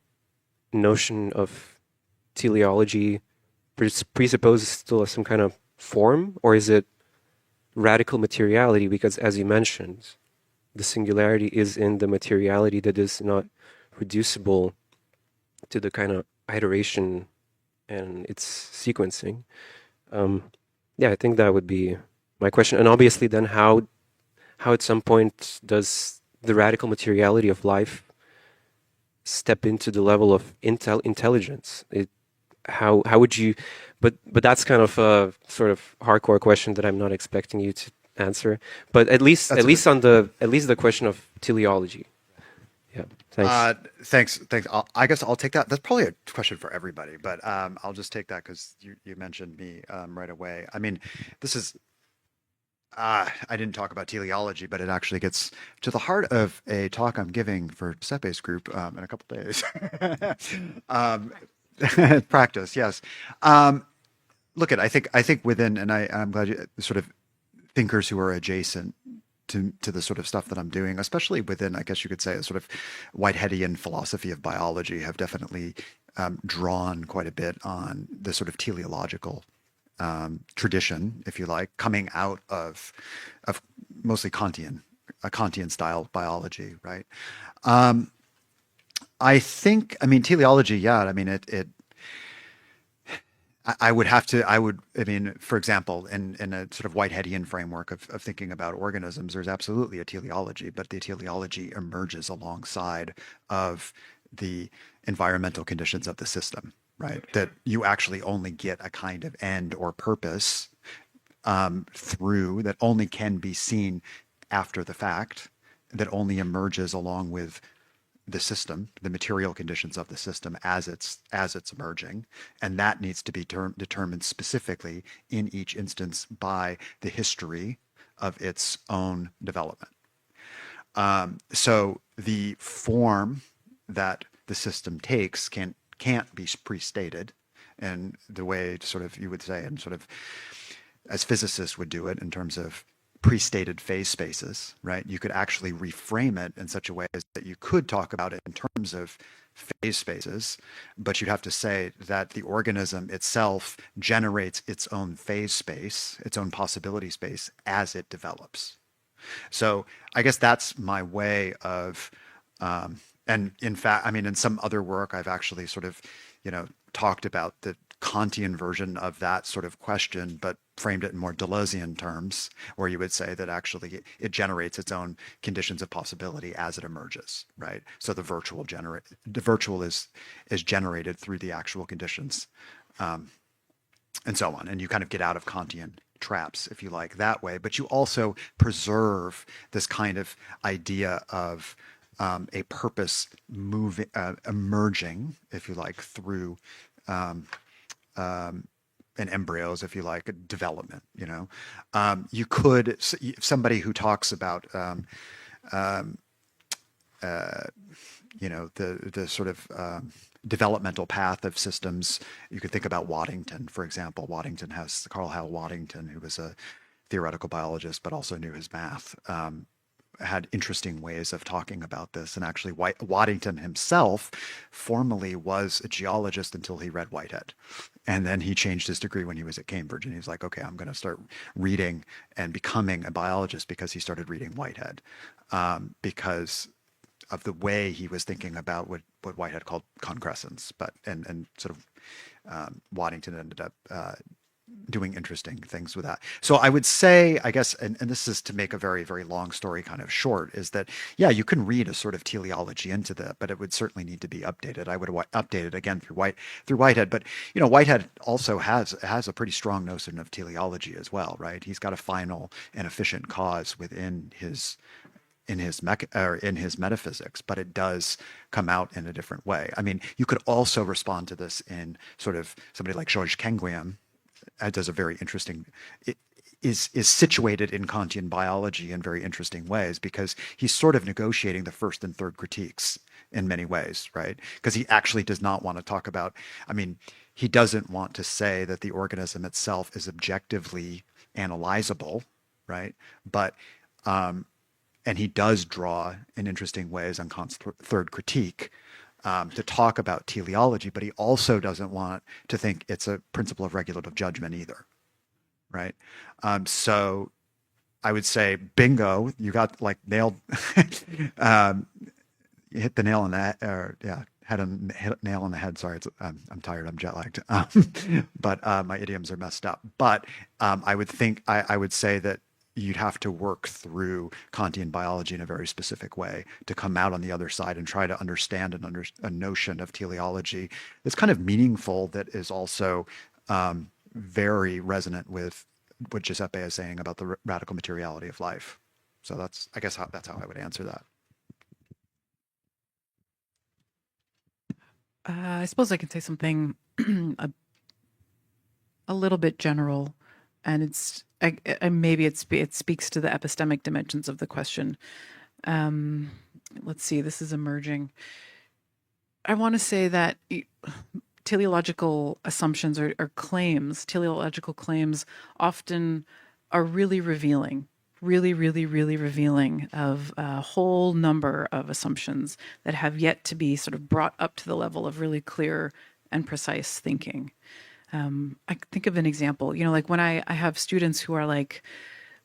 notion of teleology presuppose still some kind of form, or is it radical materiality? Because as you mentioned, the singularity is in the materiality that is not reducible to the kind of iteration and its sequencing. Yeah, I think that would be my question. And obviously then how at some point does the radical materiality of life step into the level of intelligence? How would you, but that's kind of a sort of hardcore question that I'm not expecting you to answer. But at least the question of teleology. Yeah. Thanks. Thanks. I guess I'll take that. That's probably a question for everybody, but I'll just take that because you mentioned me right away. I mean, this is I didn't talk about teleology, but it actually gets to the heart of a talk I'm giving for Giuseppe's group in a couple days. Practice, yes. Look, I think within, and I'm glad you sort of thinkers who are adjacent to the sort of stuff that I'm doing, especially within, I guess you could say, a sort of Whiteheadian philosophy of biology, have definitely drawn quite a bit on the sort of teleological tradition, if you like, coming out of mostly Kantian style biology, right? I think, I mean, teleology, yeah, I mean, I mean, for example, in a sort of Whiteheadian framework of thinking about organisms, there's absolutely a teleology, but the teleology emerges alongside of the environmental conditions of the system, right? That you actually only get a kind of end or purpose through that only can be seen after the fact, that only emerges along with the system, the material conditions of the system as it's emerging, and that needs to be determined specifically in each instance by the history of its own development. So the form that the system takes can't be pre-stated, and the way sort of you would say, and sort of as physicists would do it in terms of pre-stated phase spaces, right? You could actually reframe it in such a way as that you could talk about it in terms of phase spaces, but you'd have to say that the organism itself generates its own phase space, its own possibility space as it develops. So I guess that's my way of, and in fact, I mean, in some other work, I've actually sort of, talked about the Kantian version of that sort of question, but framed it in more Deleuzian terms, where you would say that actually it generates its own conditions of possibility as it emerges, right? So the virtual is generated through the actual conditions, and so on. And you kind of get out of Kantian traps, if you like, that way. But you also preserve this kind of idea of a purpose moving, emerging, if you like, through and embryos, if you like, development. You could, somebody who talks about the sort of developmental path of systems. You could think about Waddington, for example. Carl Hal Waddington, who was a theoretical biologist but also knew his math, had interesting ways of talking about this. And actually, Waddington himself formally was a geologist until he read Whitehead. And then he changed his degree when he was at Cambridge. And he was like, okay, I'm going to start reading and becoming a biologist, because he started reading Whitehead, because of the way he was thinking about what Whitehead called concrescence. And sort of Waddington ended up doing interesting things with that. So I would say, I guess, and this is to make a very, very long story kind of short, is that, yeah, you can read a sort of teleology into that, but it would certainly need to be updated. I would update it again through Whitehead. But, Whitehead also has a pretty strong notion of teleology as well, right? He's got a final and efficient cause within his metaphysics, but it does come out in a different way. I mean, you could also respond to this in sort of somebody like Georges Canguilhem, does a very interesting, is situated in Kantian biology in very interesting ways, because he's sort of negotiating the first and third critiques in many ways, right? Because he actually does not want to talk about, he doesn't want to say that the organism itself is objectively analyzable, right? But, and he does draw in interesting ways on Kant's third critique, to talk about teleology, but he also doesn't want to think it's a principle of regulative judgment either, right? So I would say, bingo, you got nailed, you hit the nail on that, or yeah, hit a nail on the head. Sorry, I'm tired, I'm jet lagged, but my idioms are messed up. But I would say that you'd have to work through Kantian biology in a very specific way to come out on the other side and try to understand a notion of teleology that's kind of meaningful, that is also very resonant with what Giuseppe is saying about the radical materiality of life. So that's how I would answer that. I suppose I can say something a little bit general, and maybe it speaks to the epistemic dimensions of the question. Let's see, this is emerging. I want to say that teleological assumptions or claims, teleological claims often are really revealing, really revealing of a whole number of assumptions that have yet to be sort of brought up to the level of really clear and precise thinking. I think of an example, like when I have students who are like,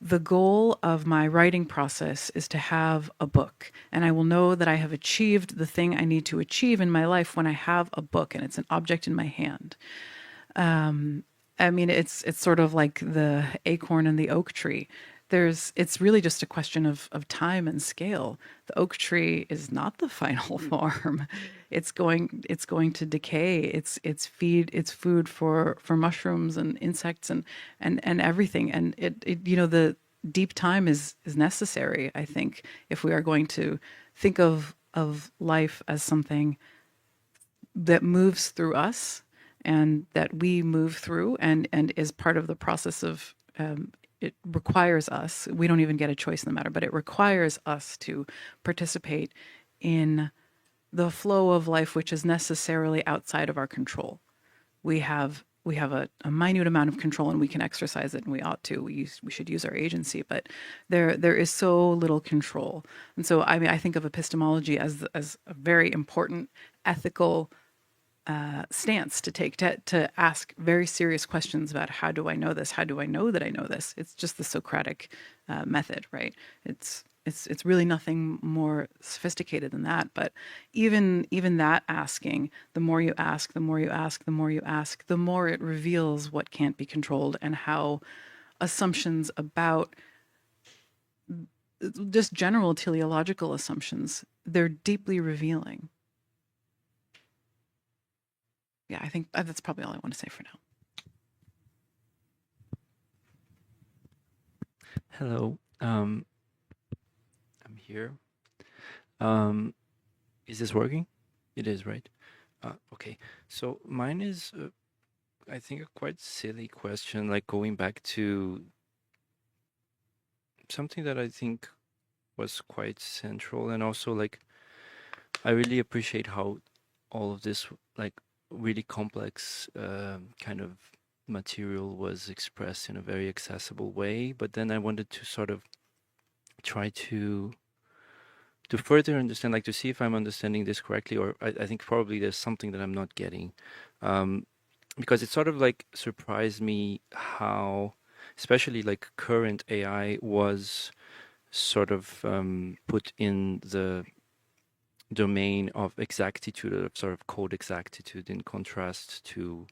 the goal of my writing process is to have a book, and I will know that I have achieved the thing I need to achieve in my life when I have a book and it's an object in my hand. It's sort of like the acorn and the oak tree. It's really just a question of time and scale. The oak tree is not the final form. It's going to decay. It's food for mushrooms and insects and everything. And the deep time is necessary, I think, if we are going to think of life as something that moves through us and that we move through and is part of the process of it requires us, we don't even get a choice in the matter, but it requires us to participate in the flow of life, which is necessarily outside of our control. We have a minute amount of control, and we can exercise it, and we ought to. We should use our agency, but there is so little control. And so, I think of epistemology as a very important ethical stance to take, to ask very serious questions about, how do I know this? How do I know that I know this? It's just the Socratic method, right? It's It's really nothing more sophisticated than that. But even that asking, the more you ask, the more you ask, the more you ask, the more it reveals what can't be controlled and how assumptions about just general teleological assumptions, they're deeply revealing. Yeah, I think that's probably all I want to say for now. Hello, I'm here. Is this working? It is, right? Okay, so mine is, I think, a quite silly question, like going back to something that I think was quite central, and also like I really appreciate how all of this like really complex kind of material was expressed in a very accessible way. But then I wanted to sort of try to further understand, like to see if I'm understanding this correctly, or I think probably there's something that I'm not getting, because it sort of like surprised me how, especially like current AI was sort of put in the domain of exactitude, of sort of code exactitude, in contrast to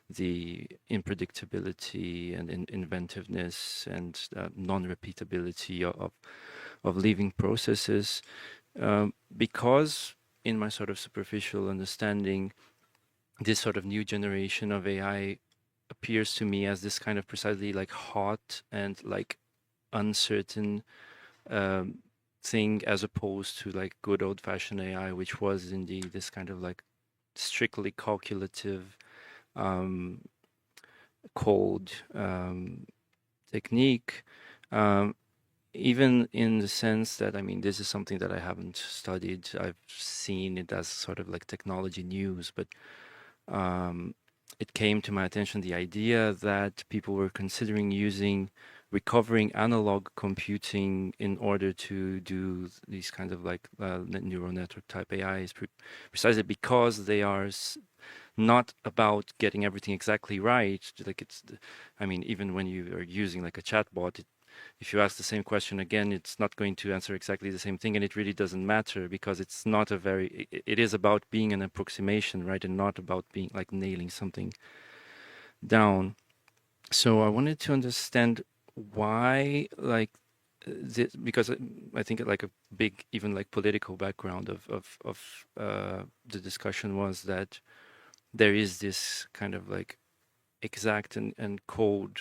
the unpredictability and inventiveness and non-repeatability of living processes, because in my sort of superficial understanding, this sort of new generation of AI appears to me as this kind of precisely like hot and like uncertain thing, as opposed to like good old-fashioned AI, which was indeed this kind of like strictly calculative cold technique, even in the sense that, I mean, this is something that I haven't studied. I've seen it as sort of like technology news, but it came to my attention the idea that people were considering recovering analog computing in order to do these kinds of like neural network type AIs, precisely because they are not about getting everything exactly right. Like I mean, even when you are using like a chatbot, if you ask the same question again, it's not going to answer exactly the same thing, and it really doesn't matter, because it's not it is about being an approximation, right, and not about being like nailing something down. So I wanted to understand why, like, because I think like a big, even like political background of the discussion was that there is this kind of like exact and cold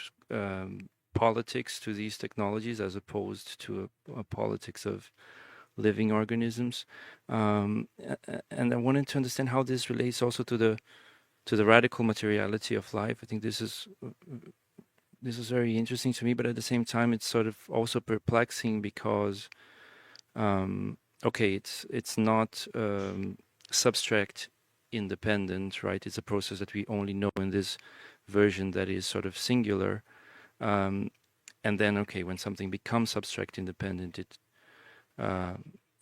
politics to these technologies, as opposed to a politics of living organisms, and I wanted to understand how this relates also to the radical materiality of life. I think this is very interesting to me, but at the same time, it's sort of also perplexing, because okay, it's not substract independent, right? It's a process that we only know in this version that is sort of singular, and then okay, when something becomes substract independent, it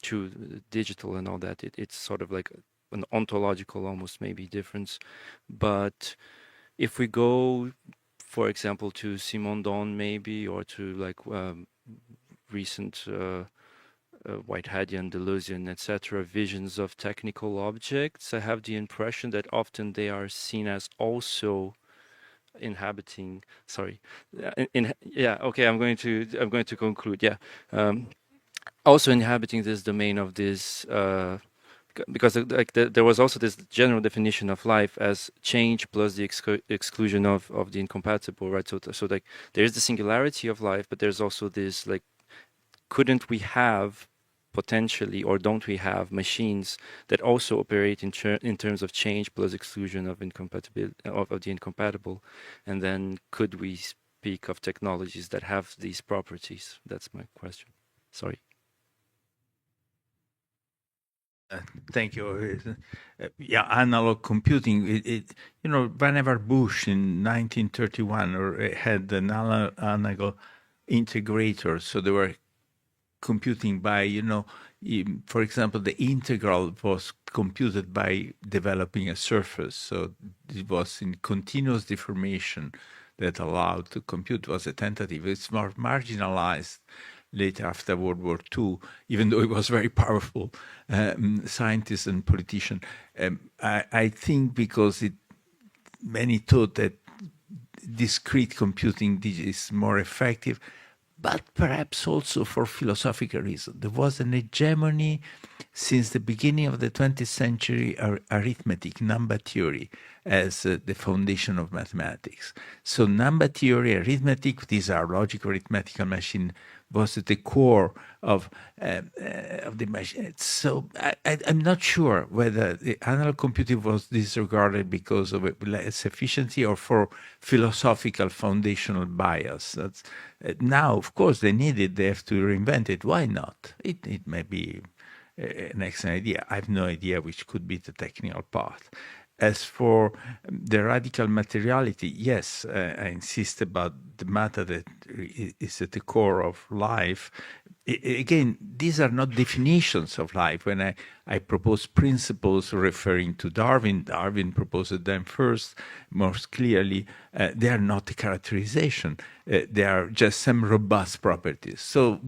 through digital and all that, it's sort of like an ontological almost maybe difference. But if we go, for example, to Simondon maybe, or to like recent Whiteheadian, Deleuzian, etc., visions of technical objects, I have the impression that often they are seen as also inhabiting. Sorry, yeah. Okay, I'm going to conclude. Yeah, also inhabiting this domain of this. Because like there was also this general definition of life as change plus the exclusion of the incompatible, right? So like there is the singularity of life, but there's also this like, couldn't we have potentially, or don't we have machines that also operate in terms of change plus exclusion of incompatibility of the incompatible, and then could we speak of technologies that have these properties? That's my question. Sorry. Thank you. Yeah, analog computing. Whenever Bush in 1931 had an analog integrator, so they were computing by, for example, the integral was computed by developing a surface. So it was in continuous deformation that allowed to compute. It was a tentative. It's more marginalized later after World War II, even though he was very powerful scientist and politician. I think because many thought that discrete computing is more effective, but perhaps also for philosophical reasons. There was an hegemony since the beginning of the 20th century, arithmetic, number theory, as the foundation of mathematics. So number theory, arithmetic, these are logical arithmetical machine, was at the core of the machine. So I'm not sure whether the analog computing was disregarded because of less efficiency or for philosophical foundational bias. That's, now, of course, they need it. They have to reinvent it. Why not? It may be an excellent idea. I have no idea which could be the technical path. As for the radical materiality, yes, I insist about the matter that is at the core of life. Again, these are not definitions of life. When I propose principles referring to Darwin proposed them first, most clearly, they are not a characterization. They are just some robust properties. So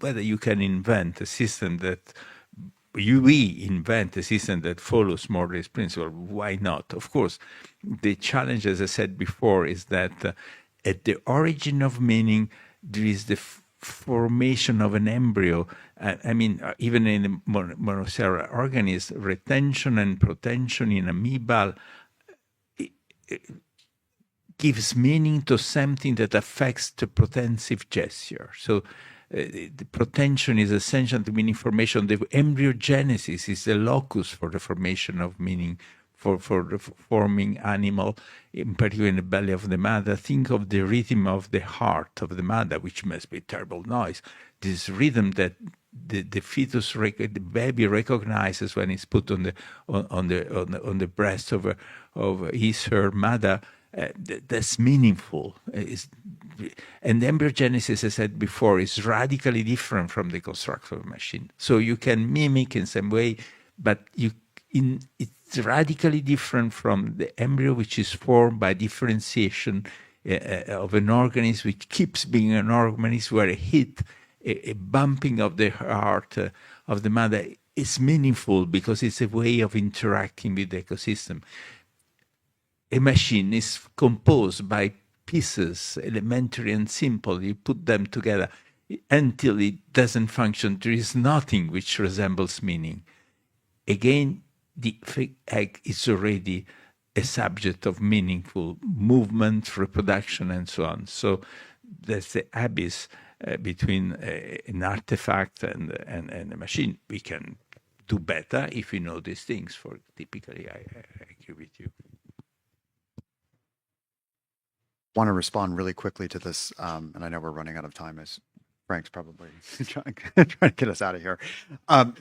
whether you can invent a system that we invent a system that follows more this principle, why not? Of course, the challenge, as I said before, is that at the origin of meaning, there is the formation of an embryo. I mean, even in the monocellular organism, retention and protension in amoeba gives meaning to something that affects the protensive gesture. So the protension is essential to meaning formation. The embryogenesis is the locus for the formation of meaning for the forming animal, in particular in the belly of the mother. Think of the rhythm of the heart of the mother, which must be a terrible noise. This rhythm that the fetus, the baby recognizes when it's put on the breast of her mother. That's meaningful. And embryogenesis, as I said before, is radically different from the construction of a machine. So you can mimic in some way, but it's radically different from the embryo, which is formed by differentiation of an organism, which keeps being an organism where a hit, a bumping of the heart of the mother is meaningful because it's a way of interacting with the ecosystem. A machine is composed by pieces, elementary and simple. You put them together until it doesn't function. There is nothing which resembles meaning. Again, the egg is already a subject of meaningful movement, reproduction, and so on. So that's the abyss between an artifact and a machine. We can do better if we know these things. For typically, I agree with you. Want to respond really quickly to this, and I know we're running out of time as Frank's probably trying to get us out of here.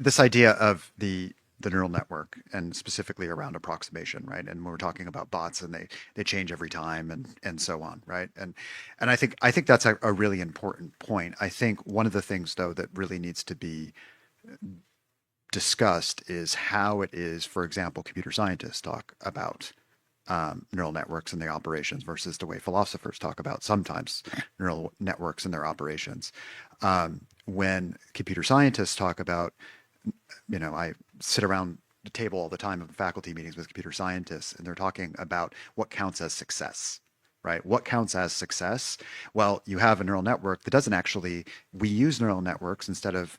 This idea of the neural network and specifically around approximation, right? And we're talking about bots and they change every time and so on, right? And I think that's a really important point. I think one of the things though that really needs to be discussed is how it is, for example, computer scientists talk about neural networks and their operations versus the way philosophers talk about sometimes neural networks and their operations. When computer scientists talk about, I sit around the table all the time in faculty meetings with computer scientists, and they're talking about what counts as success, right? What counts as success? Well, you have a neural network that doesn't actually, we use neural networks instead of,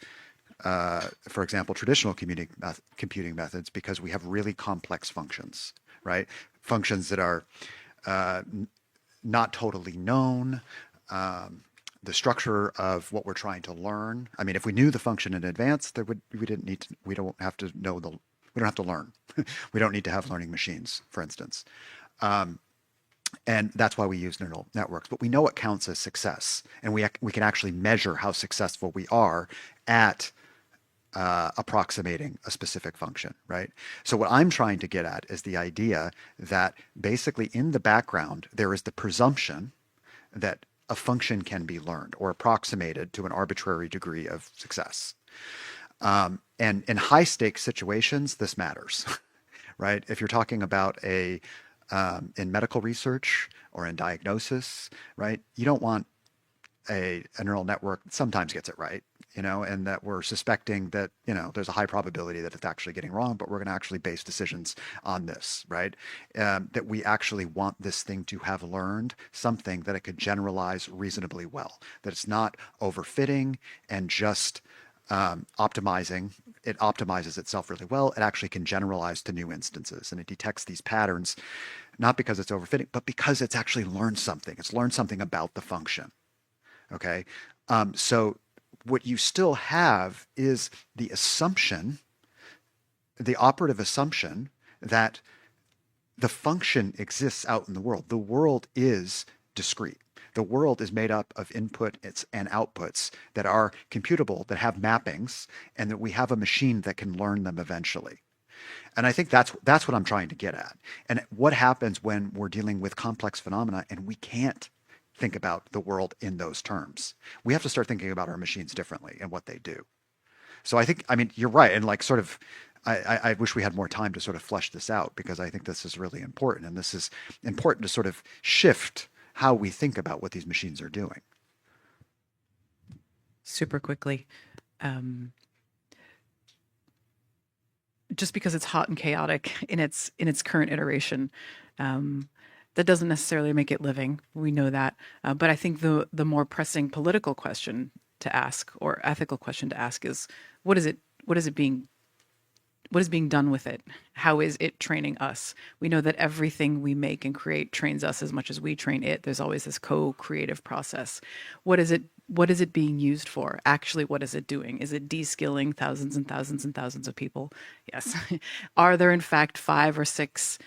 for example, traditional computing methods because we have really complex functions, right? Functions that are not totally known. The structure of what we're trying to learn. I mean, if we knew the function in advance, we don't have to learn. We don't need to have learning machines, for instance. And that's why we use neural networks. But we know what counts as success, and we can actually measure how successful we are at approximating a specific function, right? So what I'm trying to get at is the idea that basically in the background, there is the presumption that a function can be learned or approximated to an arbitrary degree of success. And in high stakes situations, this matters, right? If you're talking about in medical research or in diagnosis, right? You don't want a neural network sometimes gets it right, and that we're suspecting that, there's a high probability that it's actually getting wrong, but we're going to actually base decisions on this, right? That we actually want this thing to have learned something that it could generalize reasonably well, that it's not overfitting and just optimizing. It optimizes itself really well. It actually can generalize to new instances, and it detects these patterns, not because it's overfitting, but because it's actually learned something. It's learned something about the function. Okay. So what you still have is the assumption, the operative assumption that the function exists out in the world. The world is discrete. The world is made up of inputs and outputs that are computable, that have mappings, and that we have a machine that can learn them eventually. And I think that's what I'm trying to get at. And what happens when we're dealing with complex phenomena and we can't think about the world in those terms? We have to start thinking about our machines differently and what they do. So I mean, you're right. And like sort of, I wish we had more time to sort of flesh this out, because I think this is really important. And this is important to sort of shift how we think about what these machines are doing. Super quickly. Just because it's hot and chaotic in its current iteration, that doesn't necessarily make it living. We know that. But I think the more pressing political question to ask, or ethical question to ask, is what is being done with it? How is it training us? We know that everything we make and create trains us as much as we train it. There's always this co-creative process. What is it being used for? Actually, what is it doing? Is it de-skilling thousands and thousands and thousands of people? Yes. Are there in fact 5 or 6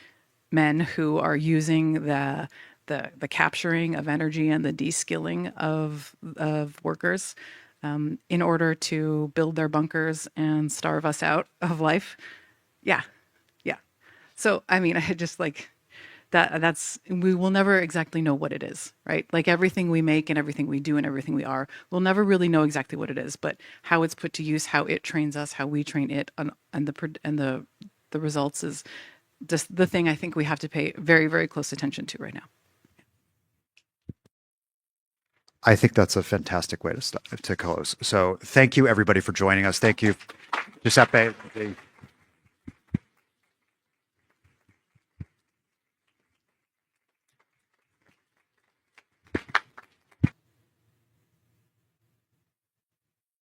men who are using the capturing of energy and the de-skilling of workers in order to build their bunkers and starve us out of life? Yeah. So, I mean, I just like that's, we will never exactly know what it is, right? Like everything we make and everything we do and everything we are, we'll never really know exactly what it is, but how it's put to use, how it trains us, how we train it, and the results is just the thing I think we have to pay very, very close attention to right now. I think that's a fantastic way to close. So thank you, everybody, for joining us. Thank you, Giuseppe.